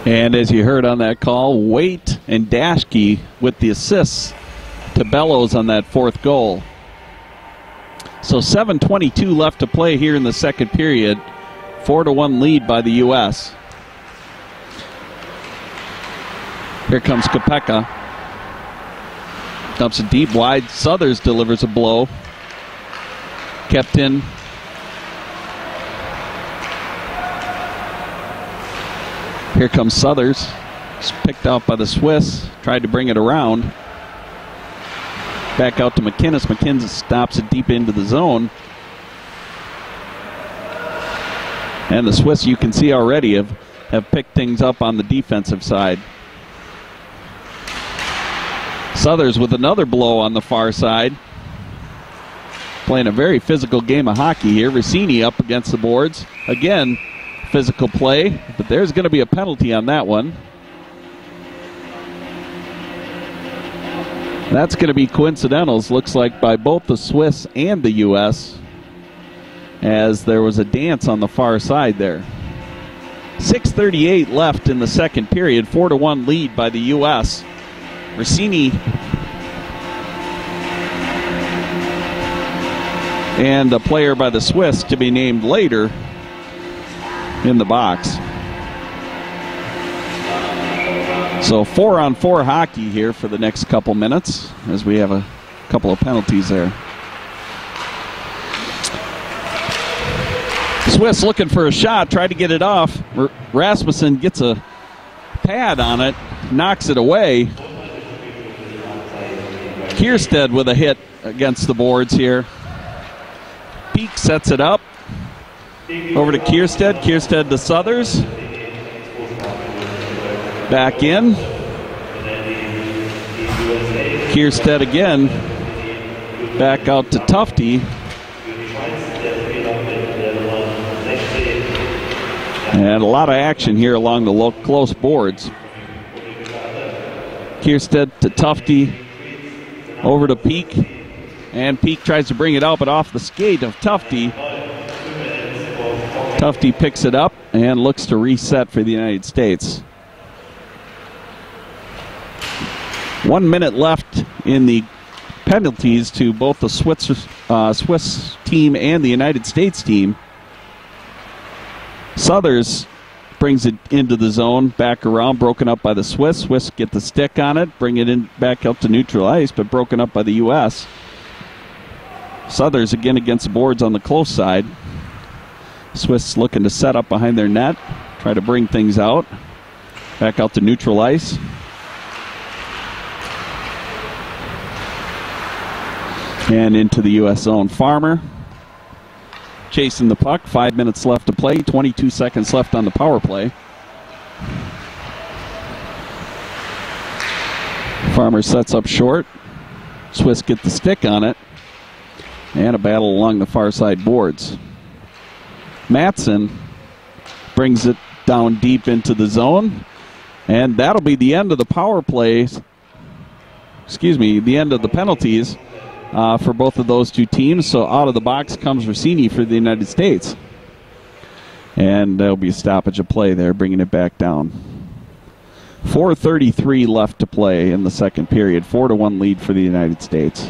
And as you heard on that call, Waite and Dashke with the assists to Bellows on that fourth goal. So 7:22 left to play here in the second period. 4-1 lead by the U.S. Here comes Kopeka. Dumps it deep wide. Southers delivers a blow. Kept in. Here comes Southers. It's picked out by the Swiss. Tried to bring it around. Back out to McInnes. McInnes stops it deep into the zone. And the Swiss, you can see already, have picked things up on the defensive side. Southers with another blow on the far side. Playing a very physical game of hockey here. Rossini up against the boards. Again, physical play, but there's going to be a penalty on that one. That's going to be coincidentals, looks like, by both the Swiss and the U.S., as there was a dance on the far side there. 6:38 left in the second period. 4-1 lead by the U.S. Rossini and a player by the Swiss to be named later in the box. So 4-on-4 hockey here for the next couple minutes, as we have a couple of penalties there. Swiss looking for a shot, tried to get it off. Rasmussen gets a pad on it, knocks it away. Kierstead with a hit against the boards here. Peak sets it up. Over to Kierstead. Kierstead to Southers. Back in. Kierstead again. Back out to Tufte. And a lot of action here along the close boards. Kierstead to Tufte. Over to Peak. And Peak tries to bring it out, but off the skate of Tufte. Tufte picks it up and looks to reset for the United States. 1 minute left in the penalties to both the Swiss team and the United States team. Southers brings it into the zone, back around, broken up by the Swiss. Swiss get the stick on it, bring it in back up to neutral ice, but broken up by the U.S. Southers again against the boards on the close side. Swiss looking to set up behind their net, try to bring things out. Back out to neutral ice. And into the U.S. zone. Farmer chasing the puck. 5 minutes left to play. 22 seconds left on the power play. Farmer sets up short. Swiss get the stick on it. And a battle along the far side boards. Matson brings it down deep into the zone. And that'll be the end of the power plays. The end of the penalties for both of those two teams. So out of the box comes Rossini for the United States. And there'll be a stoppage of play there, bringing it back down. 4:33 left to play in the second period. 4-1 lead for the United States.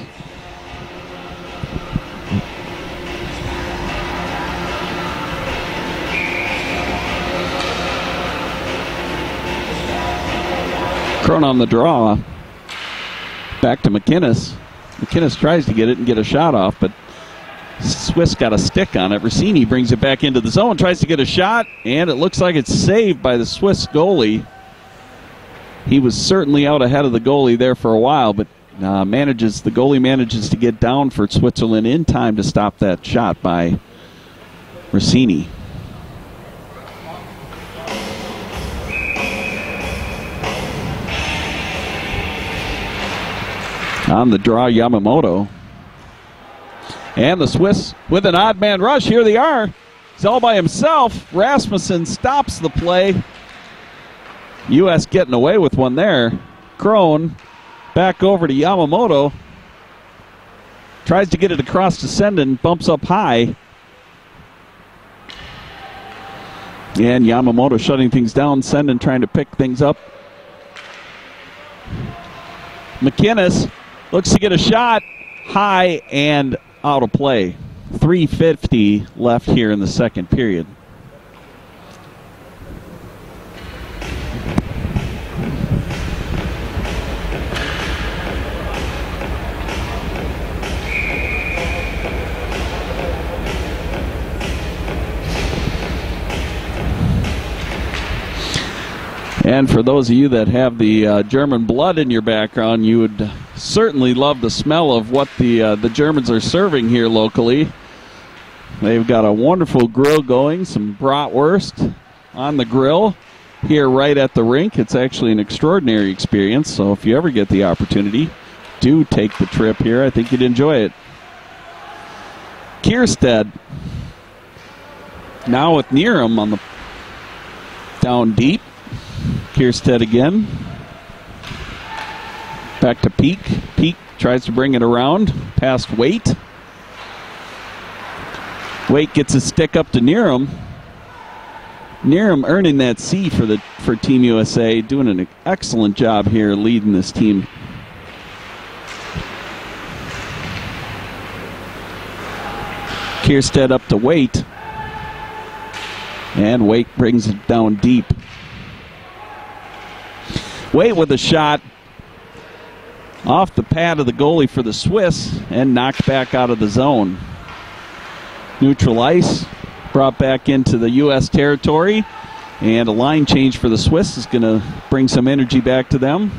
Crone on the draw. Back to McInnes. McInnes tries to get it and get a shot off, but Swiss got a stick on it. Rossini brings it back into the zone, tries to get a shot, and it looks like it's saved by the Swiss goalie. He was certainly out ahead of the goalie there for a while, but the goalie manages to get down for Switzerland in time to stop that shot by Rossini. On the draw, Yamamoto. And the Swiss with an odd man rush. Here they are. He's all by himself. Rasmussen stops the play. U.S. getting away with one there. Crone back over to Yamamoto. Tries to get it across to Senden. Bumps up high. And Yamamoto shutting things down. Senden trying to pick things up. McInnes looks to get a shot high and out of play. 3:50 left here in the second period. And for those of you that have the German blood in your background, you would certainly love the smell of what the Germans are serving here locally. They've got a wonderful grill going, some bratwurst on the grill here right at the rink. It's actually an extraordinary experience, so if you ever get the opportunity, do take the trip here. I think you'd enjoy it. Kierstead now with Nierum on the down deep. Kierstead again. Back to Peak. Peak tries to bring it around. Past Waite. Waite gets his stick up to Nierum. Nierum earning that C for Team USA. Doing an excellent job here leading this team. Kierstead up to Waite. And Waite brings it down deep. Waite with a shot off the pad of the goalie for the Swiss and knocked back out of the zone. Neutral ice brought back into the U.S. territory, and a line change for the Swiss is going to bring some energy back to them.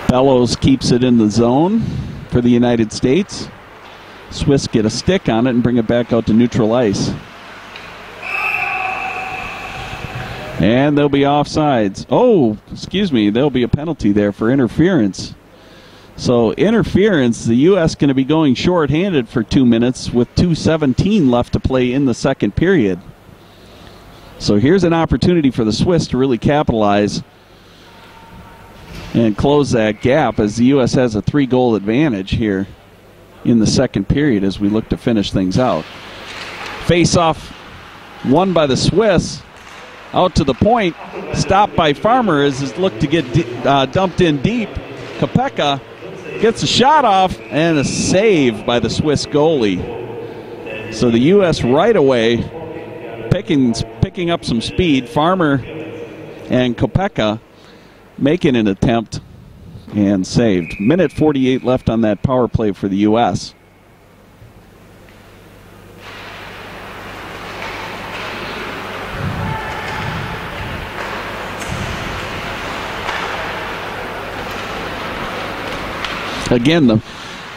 Bellows keeps it in the zone for the United States. Swiss get a stick on it and bring it back out to neutral ice. And there'll be offsides. Oh, excuse me, there'll be a penalty there for interference. So interference, the U.S. going to be going shorthanded for 2 minutes with 2:17 left to play in the second period. So here's an opportunity for the Swiss to really capitalize and close that gap, as the U.S. has a 3-goal advantage here in the second period as we look to finish things out. Face-off won by the Swiss. Out to the point, stopped by Farmer as his look to get dumped in deep. Kopeka gets a shot off and a save by the Swiss goalie. So the U.S. right away picking up some speed. Farmer and Kopeka making an attempt and saved. Minute 48 left on that power play for the U.S. Again, the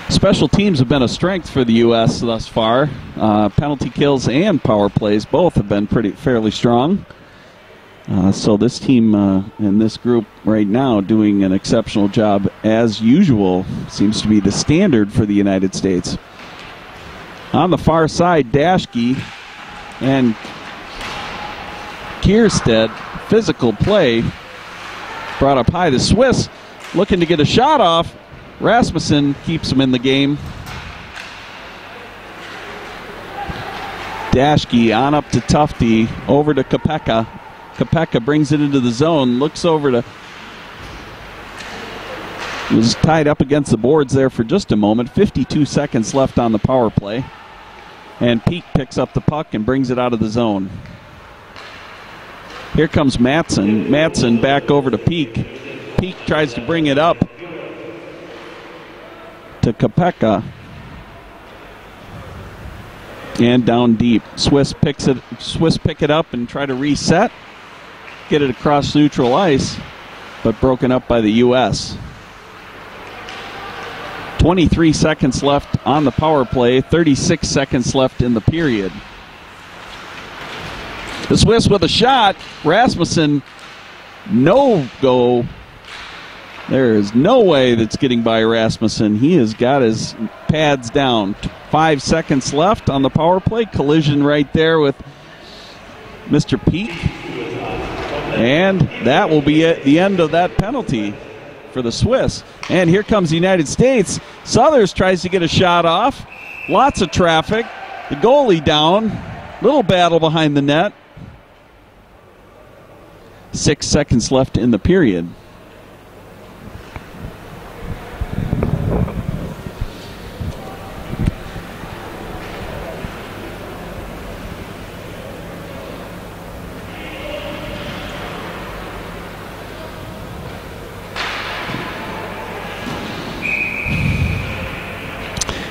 special teams have been a strength for the U.S. thus far. Penalty kills and power plays both have been fairly strong. So this team and this group right now doing an exceptional job as usual. Seems to be the standard for the United States. On the far side, Dashke and Kierstead, physical play brought up high. The Swiss looking to get a shot off. Rasmussen keeps him in the game. Dashke on up to Tufte, over to Kopeka. Kopeka brings it into the zone, looks over to... Was tied up against the boards there for just a moment. 52 seconds left on the power play. And Peak picks up the puck and brings it out of the zone. Here comes Matson. Matson back over to Peak. Peak tries to bring it up to Kopeka. And down deep. Swiss pick it up and try to reset. Get it across neutral ice, but broken up by the U.S. 23 seconds left on the power play, 36 seconds left in the period. The Swiss with a shot. Rasmussen, no go. There is no way that's getting by Rasmussen. He has got his pads down. 5 seconds left on the power play. Collision right there with Mr. Peak. And that will be at the end of that penalty for the Swiss. And here comes the United States. Southers tries to get a shot off. Lots of traffic. The goalie down. Little battle behind the net. 6 seconds left in the period.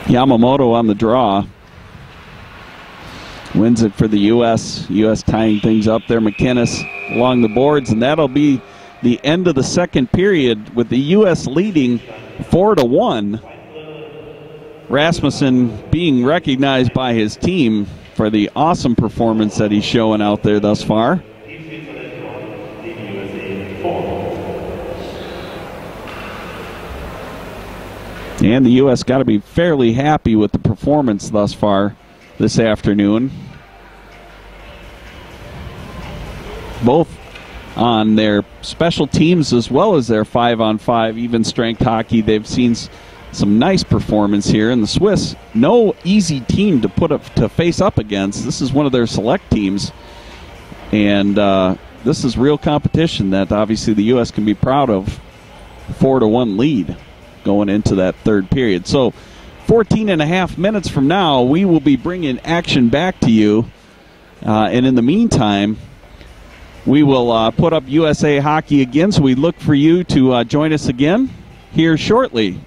Yamamoto on the draw. Wins it for the U.S. U.S. tying things up there. McInnes along the boards, and that'll be the end of the second period with the U.S. leading 4-1. Rasmussen being recognized by his team for the awesome performance that he's showing out there thus far. And the U.S. got to be fairly happy with the performance thus far this afternoon. Both on their special teams as well as their 5-on-5 even strength hockey. They've seen some nice performance here. And the Swiss, no easy team to face up against. This is one of their select teams. And this is real competition that obviously the U.S. can be proud of. 4-1 lead going into that third period. So 14 and a half minutes from now, we will be bringing action back to you. And in the meantime, we will put up USA Hockey again, so we look for you to join us again here shortly.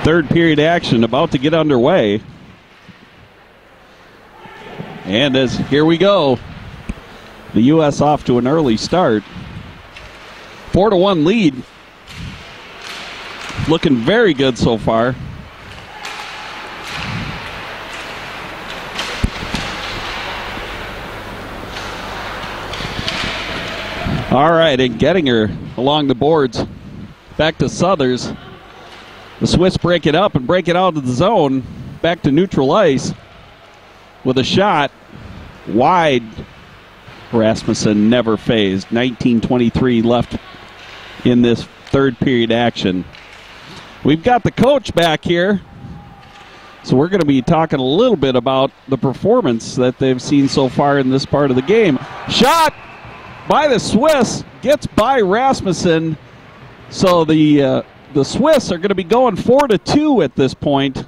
Third period action about to get underway. And as here we go, the U.S. off to an early start. 4-1 lead. Looking very good so far. All right, and getting her along the boards. Back to Southers. The Swiss break it up and break it out of the zone. Back to neutral ice with a shot wide. Rasmussen never phased. 19:23 left in this third period action. We've got the coach back here, so we're going to be talking a little bit about the performance that they've seen so far in this part of the game. Shot by the Swiss, gets by Rasmussen, so the Swiss are going to be going 4-2 at this point.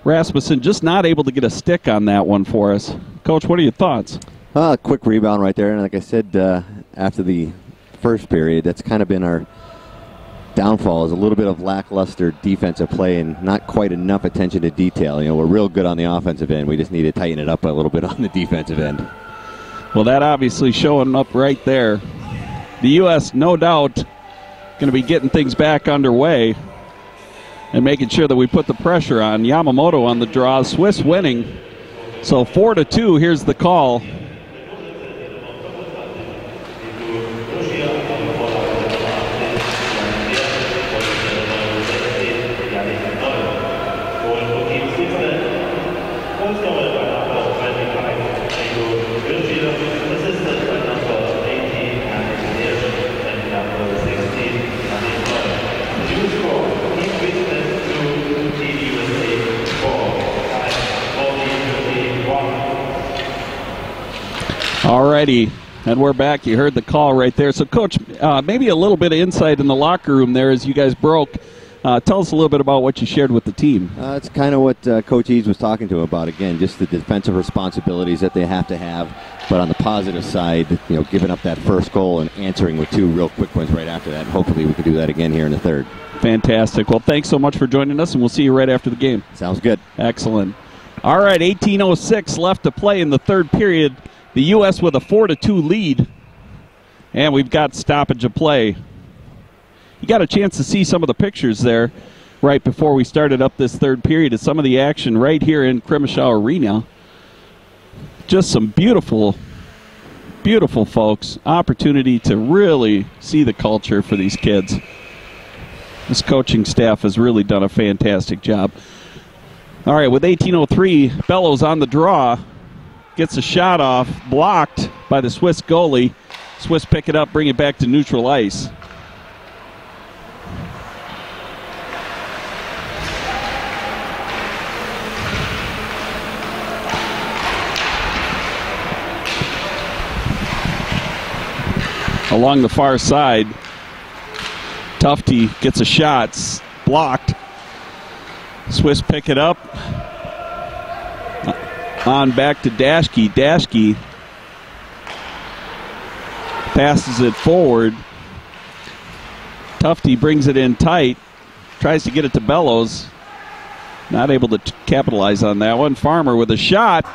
Rasmussen just not able to get a stick on that one for us. Coach, what are your thoughts? Quick rebound right there, and like I said, after the first period, that's kind of been our downfall, is a little bit of lackluster defensive play and not quite enough attention to detail. You know, we're real good on the offensive end. We just need to tighten it up a little bit on the defensive end. Well, that obviously showing up right there. The U.S., no doubt, going to be getting things back underway and making sure that we put the pressure on. Yamamoto on the draw, Swiss winning. So 4-2, here's the call. Alrighty, and we're back. You heard the call right there. So, Coach, maybe a little bit of insight in the locker room there as you guys broke. Tell us a little bit about what you shared with the team. It's kind of what Coach Eads was talking to about, again, just the defensive responsibilities that they have to have. But on the positive side, you know, giving up that first goal and answering with two real quick ones right after that. And hopefully we can do that again here in the third. Fantastic. Well, thanks so much for joining us, and we'll see you right after the game. Sounds good. Excellent. All right, 18:06 left to play in the third period. The U.S. with a 4-2 lead, and we've got stoppage of play. You got a chance to see some of the pictures there right before we started up this third period of some of the action right here in Crimmitschau Arena. Just some beautiful, beautiful folks. Opportunity to really see the culture for these kids. This coaching staff has really done a fantastic job. All right, with 18:03, Bellows on the draw. Gets a shot off, blocked by the Swiss goalie. Swiss pick it up, bring it back to neutral ice. Along the far side, Tufte gets a shot, blocked. Swiss pick it up. On back to Daschke. Daschke passes it forward. Tufte brings it in tight. Tries to get it to Bellows. Not able to capitalize on that one. Farmer with a shot.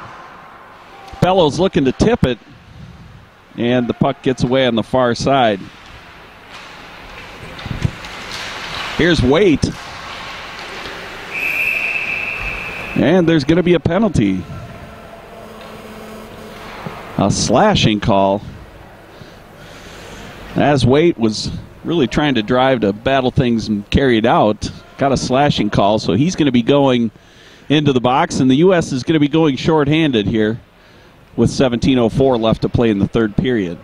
Bellows looking to tip it. And the puck gets away on the far side. Here's Waite. And there's going to be a penalty. A slashing call, as Waite was really trying to drive to battle things and carry it out. Got a slashing call, so he's going to be going into the box, and the U.S. is going to be going shorthanded here with 17:04 left to play in the third period.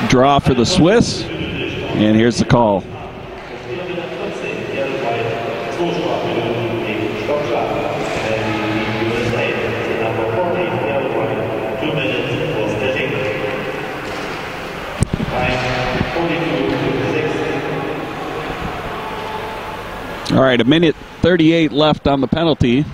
Draw for the Swiss, and here's the call. All right, 1:38 left on the penalty.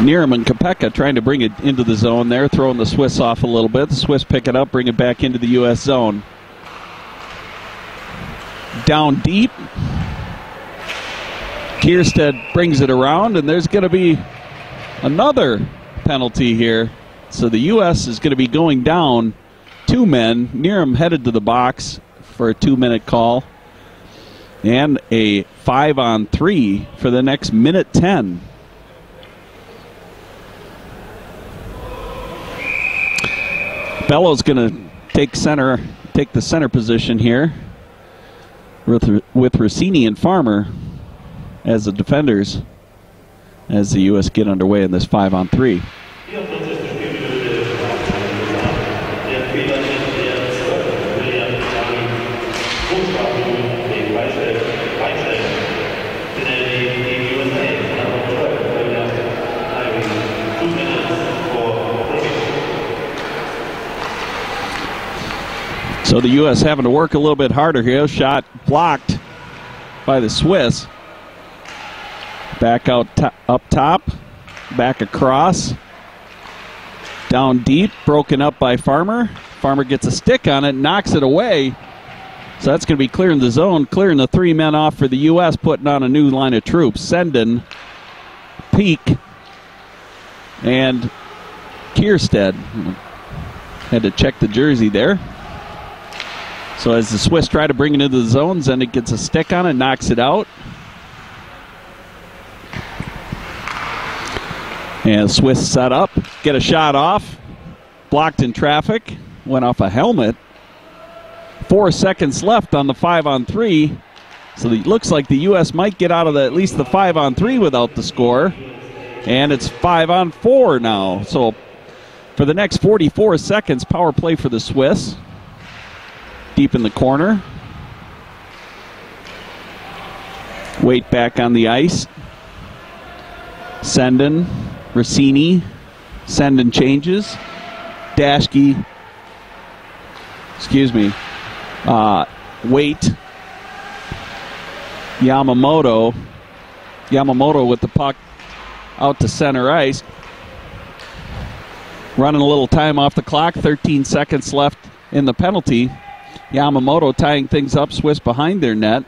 Nierum and Kopeka trying to bring it into the zone there, throwing the Swiss off a little bit. The Swiss pick it up, bring it back into the U.S. zone. Down deep. Kierstead brings it around, and there's going to be another penalty here. So the U.S. is going to be going down 2 men. Nierum headed to the box for a 2-minute call. And a 5-on-3 for the next minute 10. Bello's going to take the center position here with Rossini and Farmer as the defenders as the U.S. get underway in this 5-on-3. So the U.S. having to work a little bit harder here. Shot blocked by the Swiss. Back out up top. Back across. Down deep. Broken up by Farmer. Farmer gets a stick on it. Knocks it away. So that's going to be clearing the zone. Clearing the 3 men off for the U.S. Putting on a new line of troops. Senden, Peak, and Kierstead. Had to check the jersey there. So as the Swiss try to bring it into the zone, Zendik gets a stick on it, knocks it out. And Swiss set up, get a shot off. Blocked in traffic, went off a helmet. 4 seconds left on the 5-on-3. So it looks like the U.S. might get out of at least the 5-on-3 without the score. And it's 5-on-4 now. So for the next 44 seconds, power play for the Swiss. Deep in the corner. Wait back on the ice. Senden, Rossini. Senden changes. Dashke. Wait. Yamamoto. Yamamoto with the puck out to center ice. Running a little time off the clock. 13 seconds left in the penalty. Yamamoto tying things up, Swiss behind their net.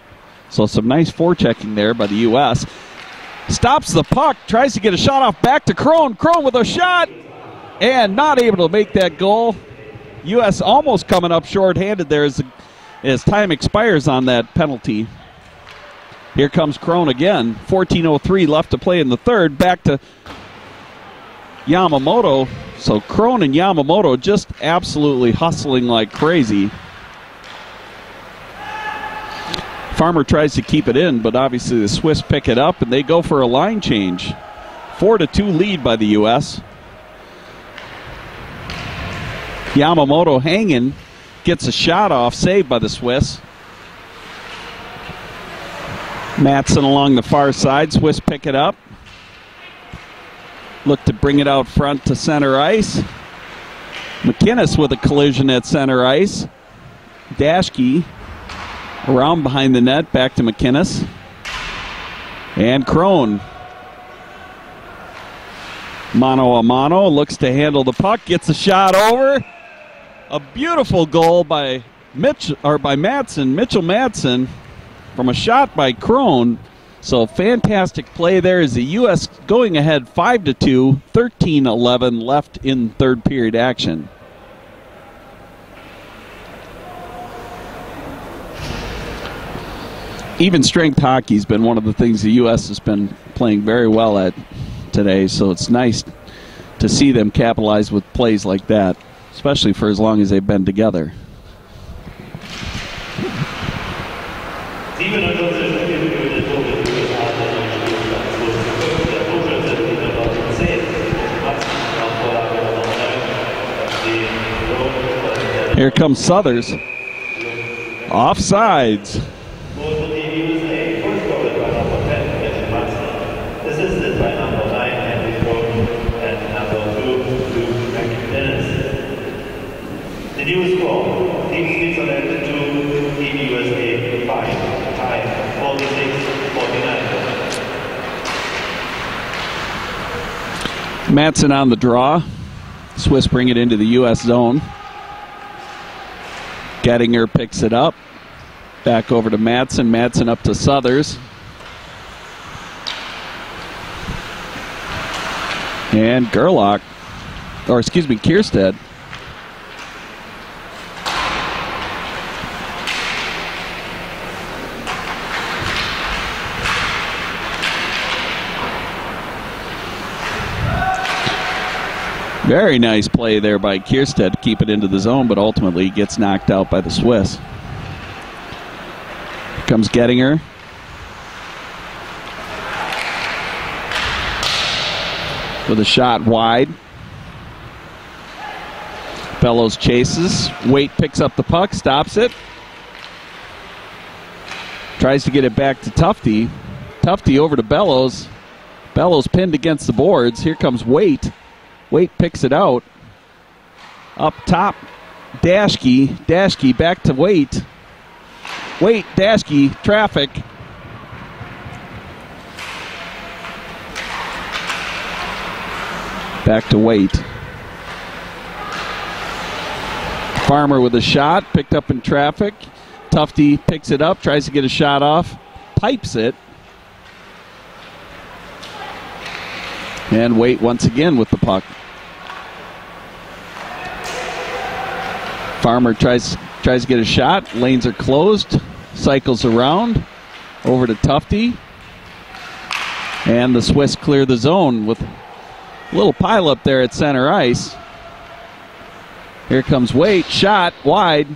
So some nice forechecking there by the U.S. Stops the puck, tries to get a shot off back to Krohn. Krohn with a shot, and not able to make that goal. U.S. almost coming up short-handed there as time expires on that penalty. Here comes Krohn again. 14:03 left to play in the third. Back to Yamamoto. So Krohn and Yamamoto just absolutely hustling like crazy. Farmer tries to keep it in, but obviously the Swiss pick it up, and they go for a line change. 4-2 lead by the U.S. Yamamoto hanging, gets a shot off, saved by the Swiss. Matson along the far side, Swiss pick it up. Look to bring it out front to center ice. McInnes with a collision at center ice. Dashke around behind the net, back to McInnes. And Krohn. Mano a mano, looks to handle the puck, gets a shot over. A beautiful goal by Matson, Mitchell Matson, from a shot by Krohn. So fantastic play there as the U.S. going ahead 5-2, 13-11 left in third period action. Even strength hockey's been one of the things the U.S. has been playing very well at today, so it's nice to see them capitalize with plays like that, especially for as long as they've been together. Here comes Southers. Offsides. The new score, Team Switzerland 2, Team USA 5, tie 46-49. Madsen on the draw. Swiss bring it into the U.S. zone. Gettinger picks it up. Back over to Madsen. Madsen up to Southers. And Gerlach, or excuse me, Kierstead. Very nice play there by Kierstead to keep it into the zone, but ultimately gets knocked out by the Swiss. Here comes Gettinger. With a shot wide. Bellows chases. Waite picks up the puck, stops it. Tries to get it back to Tufte. Tufte over to Bellows. Bellows pinned against the boards. Here comes Waite. Waite picks it out. Up top, Daschke. Daschke back to Waite. Waite, Daschke, traffic. Back to Waite. Farmer with a shot, picked up in traffic. Tufte picks it up, tries to get a shot off, pipes it. And Waite once again with the puck. Farmer tries to get a shot. Lanes are closed. Cycles around. Over to Tufte. And the Swiss clear the zone with a little pile up there at center ice. Here comes Waite. Shot wide.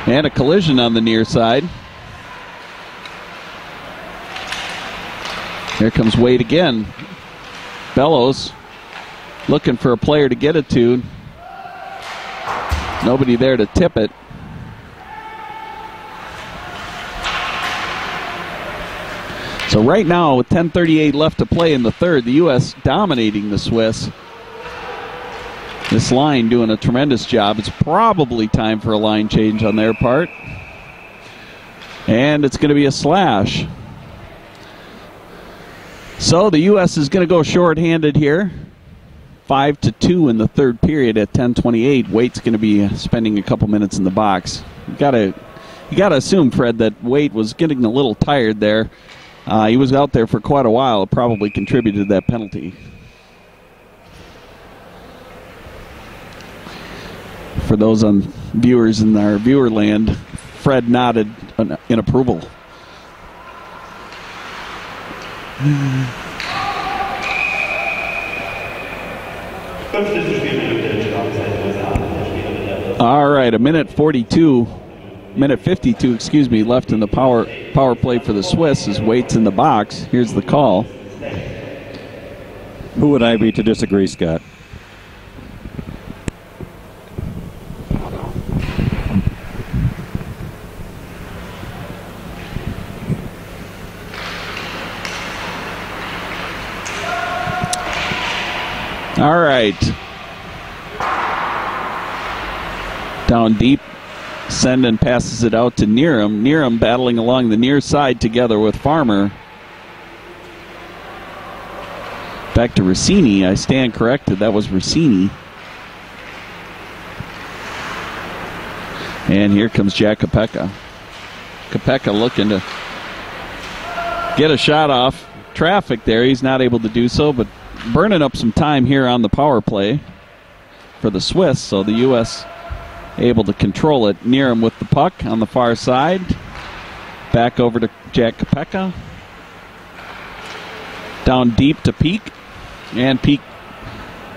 And a collision on the near side. Here comes Waite again. Bellows looking for a player to get it to. Nobody there to tip it. So right now, with 10:38 left to play in the third, the U.S. dominating the Swiss. This line doing a tremendous job. It's probably time for a line change on their part. And it's going to be a slash. So the U.S. is going to go shorthanded here. 5-2 in the third period at 10:28. Waite's going to be spending a couple minutes in the box. You got to assume, Fred, that Waite was getting a little tired there. He was out there for quite a while. It probably contributed to that penalty. For those viewers in our viewer land, Fred nodded in approval. All right, minute 52 left in the power play for the Swiss as Waite's in the box. Here's the call. Who would I be to disagree, Scott? All right. Down deep. Senden passes it out to Neerum. Neerum battling along the near side together with Farmer. Back to Rossini. I stand corrected. That was Rossini. And here comes Jack Kopeka. Kopeka looking to get a shot off. Traffic there. He's not able to do so, but burning up some time here on the power play for the Swiss, so the U.S. able to control it. Neerum with the puck on the far side. Back over to Jack Kopeka. Down deep to Peak. And Peak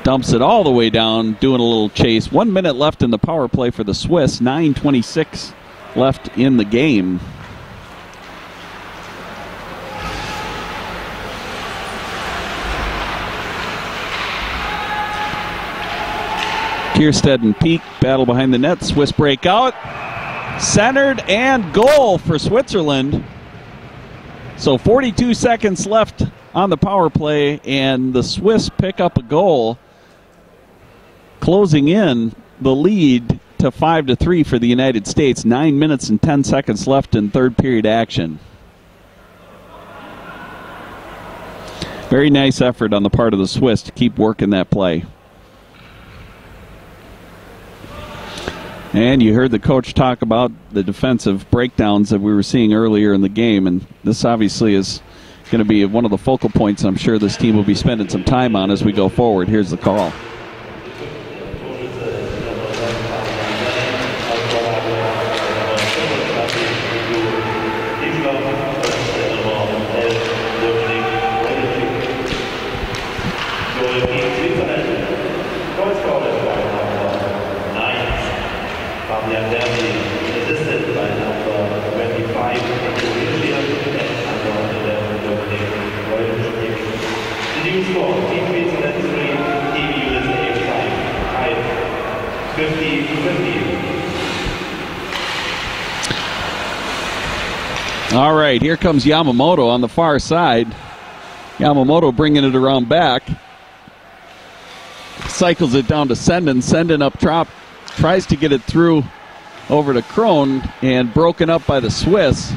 dumps it all the way down, doing a little chase. 1 minute left in the power play for the Swiss. 9:26 left in the game. Kierstead and Peak battle behind the net. Swiss break out. Centered and goal for Switzerland. So 42 seconds left on the power play, and the Swiss pick up a goal, closing in the lead to 5-3 for the United States. 9 minutes and 10 seconds left in third period action. Very nice effort on the part of the Swiss to keep working that play. And you heard the coach talk about the defensive breakdowns that we were seeing earlier in the game, and this obviously is going to be one of the focal points I'm sure this team will be spending some time on as we go forward. Here's the call. All right, here comes Yamamoto on the far side. Yamamoto bringing it around back. Cycles it down to Senden. Senden up top. Tries to get it through over to Krohn, and broken up by the Swiss.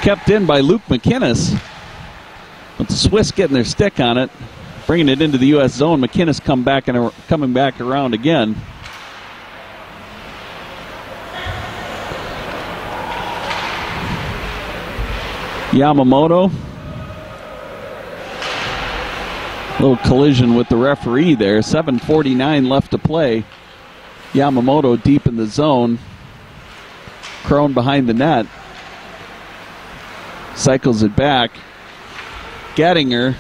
Kept in by Luke McInnes. But the Swiss getting their stick on it. Bringing it into the U.S. zone. McInnes coming back around again. Yamamoto. Little collision with the referee there. 7:49 left to play. Yamamoto deep in the zone. Krohn behind the net. Cycles it back. Gettinger.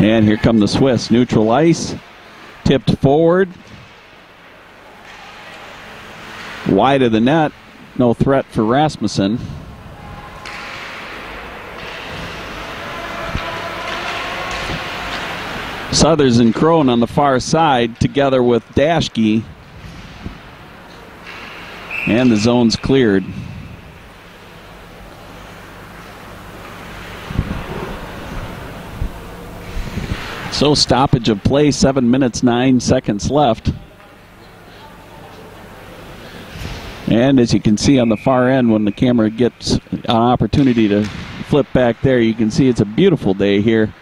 And here come the Swiss. Neutral ice. Tipped forward. Wide of the net. No threat for Rasmussen. Southers and Krohn on the far side together with Daschke. And the zone's cleared. So stoppage of play, 7 minutes, 9 seconds left. And as you can see on the far end, when the camera gets an opportunity to flip back there, you can see it's a beautiful day here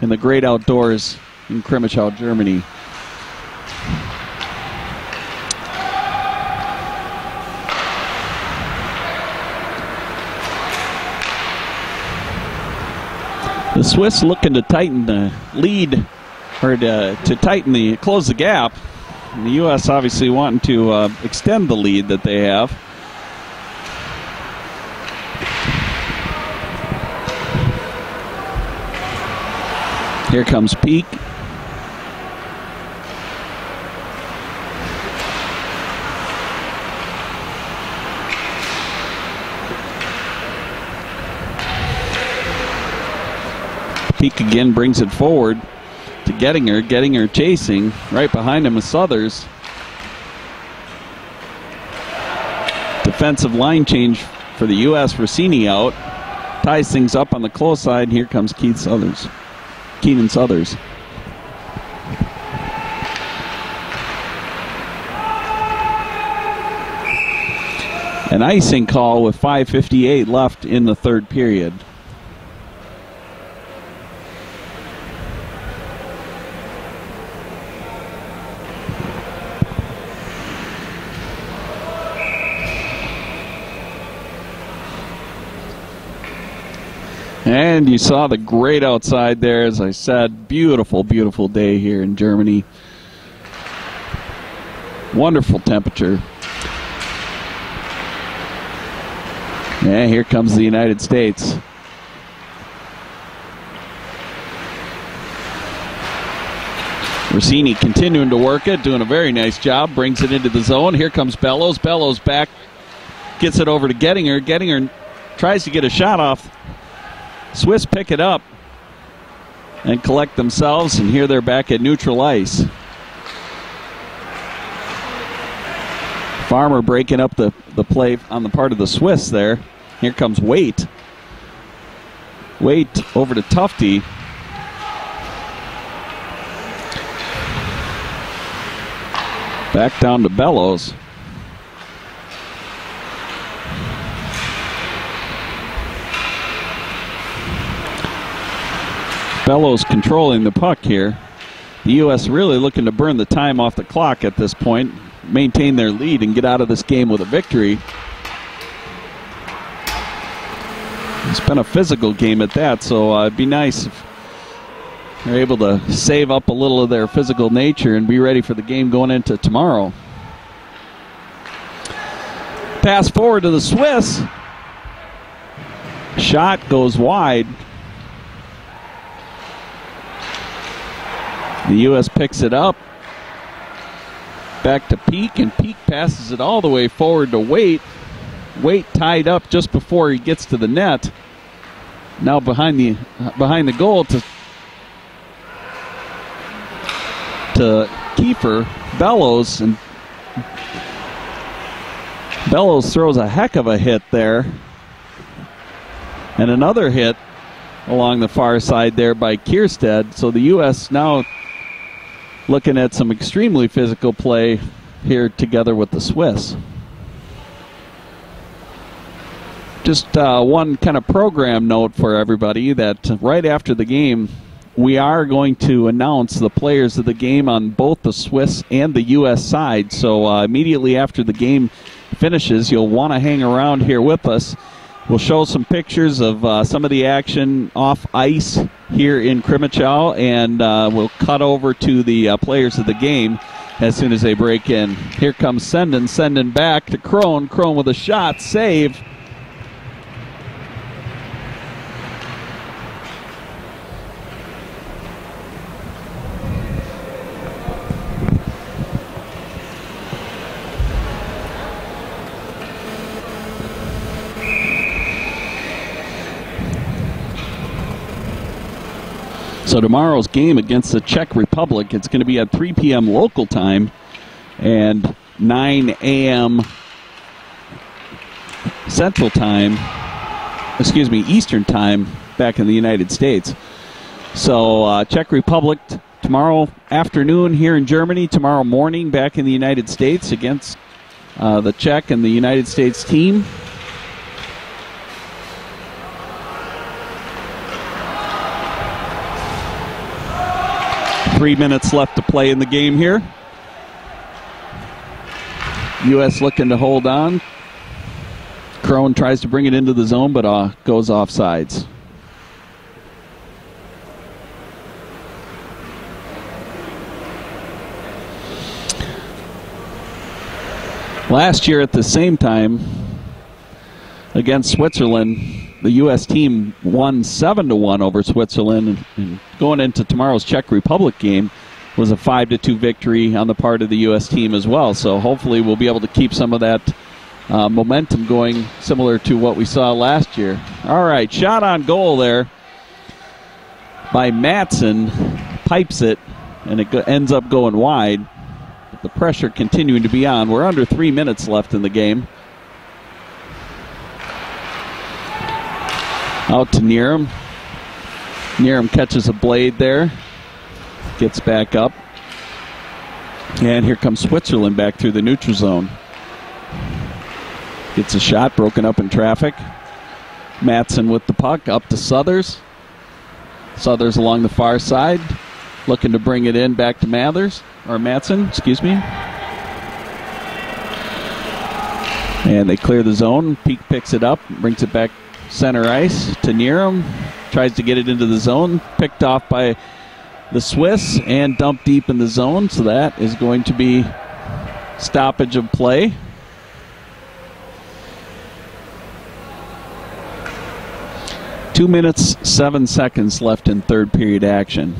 in the great outdoors in Crimmitschau, Germany. The Swiss looking to tighten the lead, or to close the gap. And the U.S. obviously wanting to extend the lead that they have. Here comes Peak. Peak again brings it forward to Gettinger. Gettinger chasing. Right behind him is Southers. Defensive line change for the U.S. Rossini out. Ties things up on the close side. Here comes Keenan Southers. An icing call with 5:58 left in the third period. And you saw the great outside there, as I said. Beautiful, beautiful day here in Germany. Wonderful temperature. And here comes the United States. Rossini continuing to work it, doing a very nice job. Brings it into the zone. Here comes Bellows. Bellows back. Gets it over to Gettinger. Gettinger tries to get a shot off. Swiss pick it up and collect themselves, and here they're back at neutral ice. Farmer breaking up the play on the part of the Swiss there. Here comes Waite. Waite over to Tufte. Back down to Bellows. Bellows controlling the puck here. The U.S. really looking to burn the time off the clock at this point, maintain their lead, and get out of this game with a victory. It's been a physical game at that, so it'd be nice if they're able to save up a little of their physical nature and be ready for the game going into tomorrow. Pass forward to the Swiss. Shot goes wide. The U.S. picks it up. Back to Peak, and Peak passes it all the way forward to Waite. Waite tied up just before he gets to the net. Now behind the goal to Kiefer. Bellows, and Bellows throws a heck of a hit there. And another hit along the far side there by Kierstead. So the U.S. now looking at some extremely physical play here together with the Swiss. Just one kind of program note for everybody that right after the game, we are going to announce the players of the game on both the Swiss and the U.S. side. So immediately after the game finishes, you'll want to hang around here with us. We'll show some pictures of some of the action off ice here in Crimmitschau, and we'll cut over to the players of the game as soon as they break in. Here comes Senden back to Crone. Crone with a shot, save. So tomorrow's game against the Czech Republic, it's going to be at 3 p.m. local time and 9 a.m. Central Time, Eastern Time back in the United States. So Czech Republic tomorrow afternoon here in Germany, tomorrow morning back in the United States against the Czech and the United States team. Three minutes left to play in the game here. U.S. looking to hold on. Crone tries to bring it into the zone, but goes offsides. Last year at the same time against Switzerland, the U.S. team won 7-1 over Switzerland, and going into tomorrow's Czech Republic game was a 5-2 victory on the part of the U.S. team as well. So hopefully we'll be able to keep some of that momentum going, similar to what we saw last year. All right, shot on goal there by Matson, pipes it, and it ends up going wide. But the pressure continuing to be on. We're under 3 minutes left in the game. Out to Nierum. Nierum catches a blade there. Gets back up. And here comes Switzerland back through the neutral zone. Gets a shot, broken up in traffic. Matson with the puck, up to Southers. Southers along the far side, looking to bring it in back to Matson, excuse me. And they clear the zone. Peak picks it up, brings it back center ice to Nierum. Tries to get it into the zone. Picked off by the Swiss and dumped deep in the zone. So that is going to be stoppage of play. Two minutes, 7 seconds left in third period action.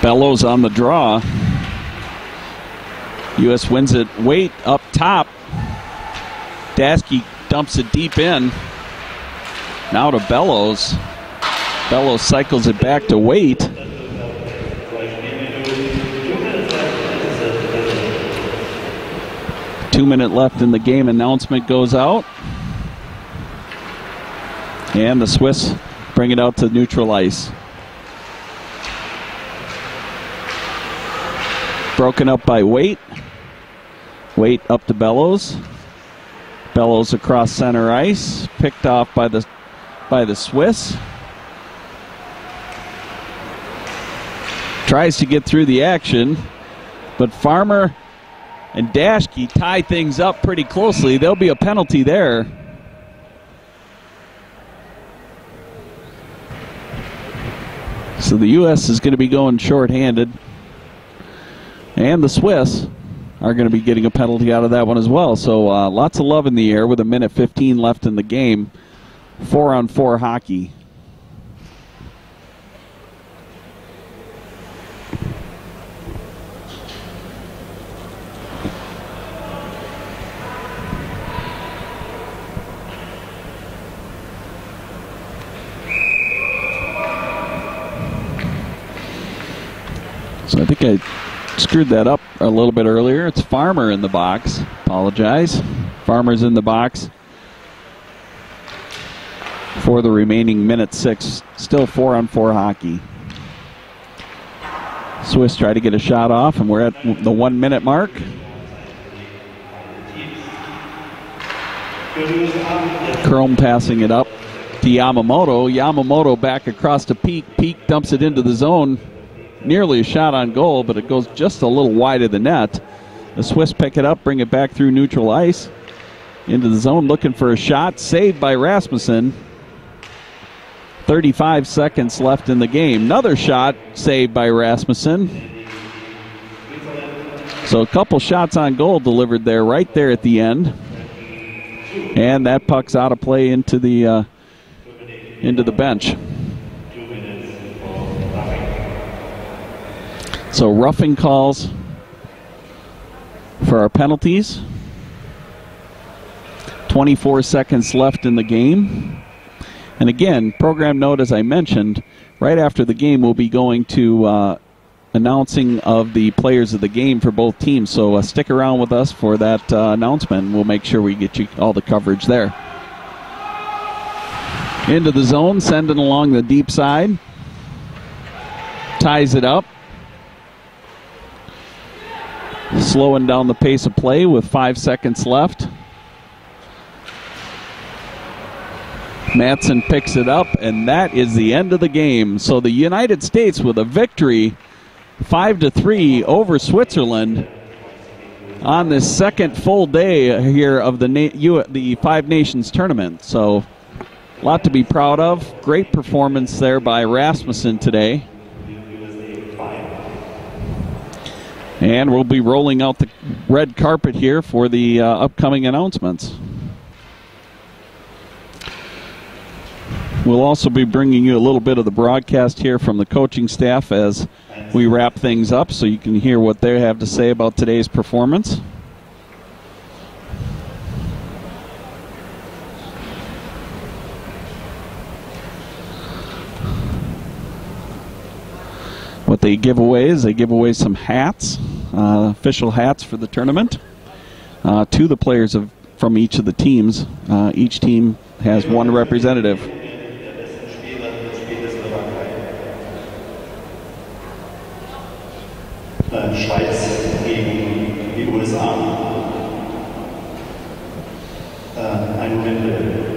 Bellows on the draw. U.S. wins it. Waite up top. Daskey dumps it deep in. Now to Bellows. Bellows cycles it back to Waite. 2 minute left in the game. Announcement goes out. And the Swiss bring it out to neutral ice. Broken up by Waite. Waite up to Bellows. Bellows across center ice. Picked off by the Swiss. Tries to get through the action, but Farmer and Dashke tie things up pretty closely. There'll be a penalty there. So the U.S. is going to be going shorthanded. And the Swiss are going to be getting a penalty out of that one as well. So lots of love in the air with 1:15 left in the game. 4-on-4 hockey. So I think I screwed that up a little bit earlier. It's Farmer in the box. Apologize. Farmer's in the box for the remaining minute 6. Still 4-on-4 hockey. Swiss try to get a shot off, and we're at the 1 minute mark. Chrome passing it up to Yamamoto. Yamamoto back across to Peak. Peak dumps it into the zone. Nearly a shot on goal, but it goes just a little wide of the net. The Swiss pick it up, bring it back through neutral ice. Into the zone, looking for a shot. Saved by Rasmussen. 35 seconds left in the game. Another shot saved by Rasmussen. So a couple shots on goal delivered there, right there at the end. And that puck's out of play into the bench. So roughing calls for our penalties. 24 seconds left in the game. And again, program note, as I mentioned, right after the game we'll be going to announcing of the players of the game for both teams. So stick around with us for that announcement. We'll make sure we get you all the coverage there. Into the zone, sending along the deep side. Ties it up. Slowing down the pace of play with 5 seconds left. Madsen picks it up, and that is the end of the game. So the United States with a victory, 5-3 over Switzerland on this second full day here of the Five Nations tournament. So a lot to be proud of. Great performance there by Rasmussen today. And we'll be rolling out the red carpet here for the upcoming announcements. We'll also be bringing you a little bit of the broadcast here from the coaching staff as we wrap things up, so you can hear what they have to say about today's performance. What they give away is they give away some hats, official hats for the tournament, to the players from each of the teams. Each team has one representative. Schweiz gegen die USA. Ein Moment bitte.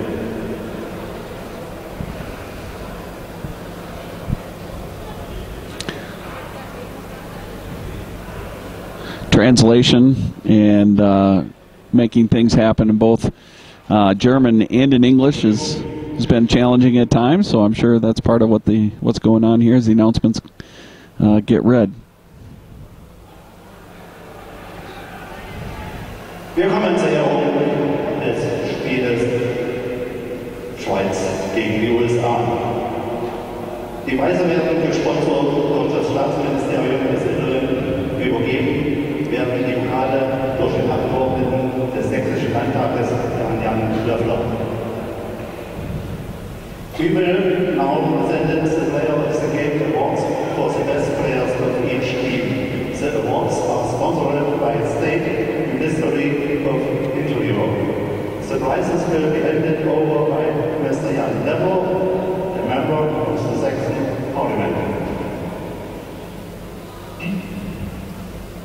Translation and making things happen in both German and in English has been challenging at times, so I'm sure that's part of what's going on here as the announcements get read. Wir kommen zur Ehrung des Spieles Schweiz gegen die USA. Die Preise werden gesponsert durch das Staatsministerium des Inneren übergeben, werden die Pokale durch den Abgeordneten des Sächsischen Landtages, Jan Löffler. We will now present the player of the game awards for the best players of each team. The awards are sponsored by State Ministry of Interior. The prizes will be handed over by Mr. Jan Löffler,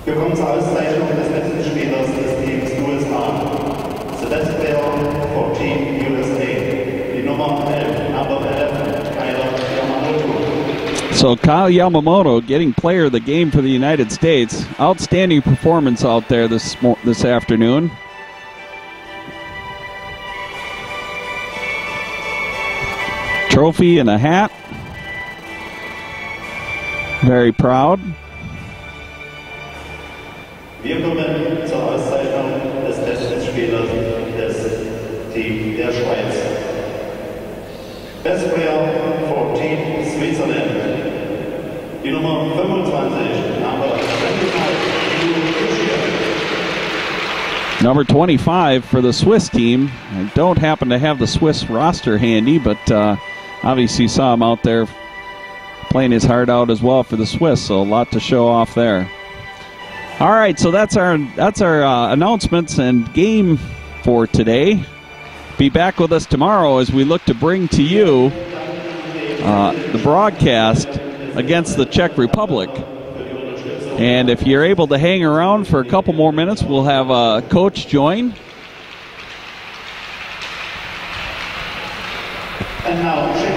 Wir kommen zur Auszeichnung des letzten Spielers des Teams USA. Select player for Team USA. Die Nummer 11, number 11, Kyle Yamamoto. So Kyle Yamamoto getting player of the game for the United States. Outstanding performance out there this afternoon. Trophy and a hat. Very proud. Wir kommen zur Auszeichnung des besten Spielers des Teams der Schweiz. Best player for Team Switzerland. Die Nummer 25, number 25, Number 25 for the Swiss team. I don't happen to have the Swiss roster handy, but obviously saw him out there playing his heart out as well for the Swiss, so a lot to show off there. All right, so that's our announcements and game for today. Be back with us tomorrow as we look to bring to you the broadcast against the Czech Republic. And if you're able to hang around for a couple more minutes, we'll have a coach join. and now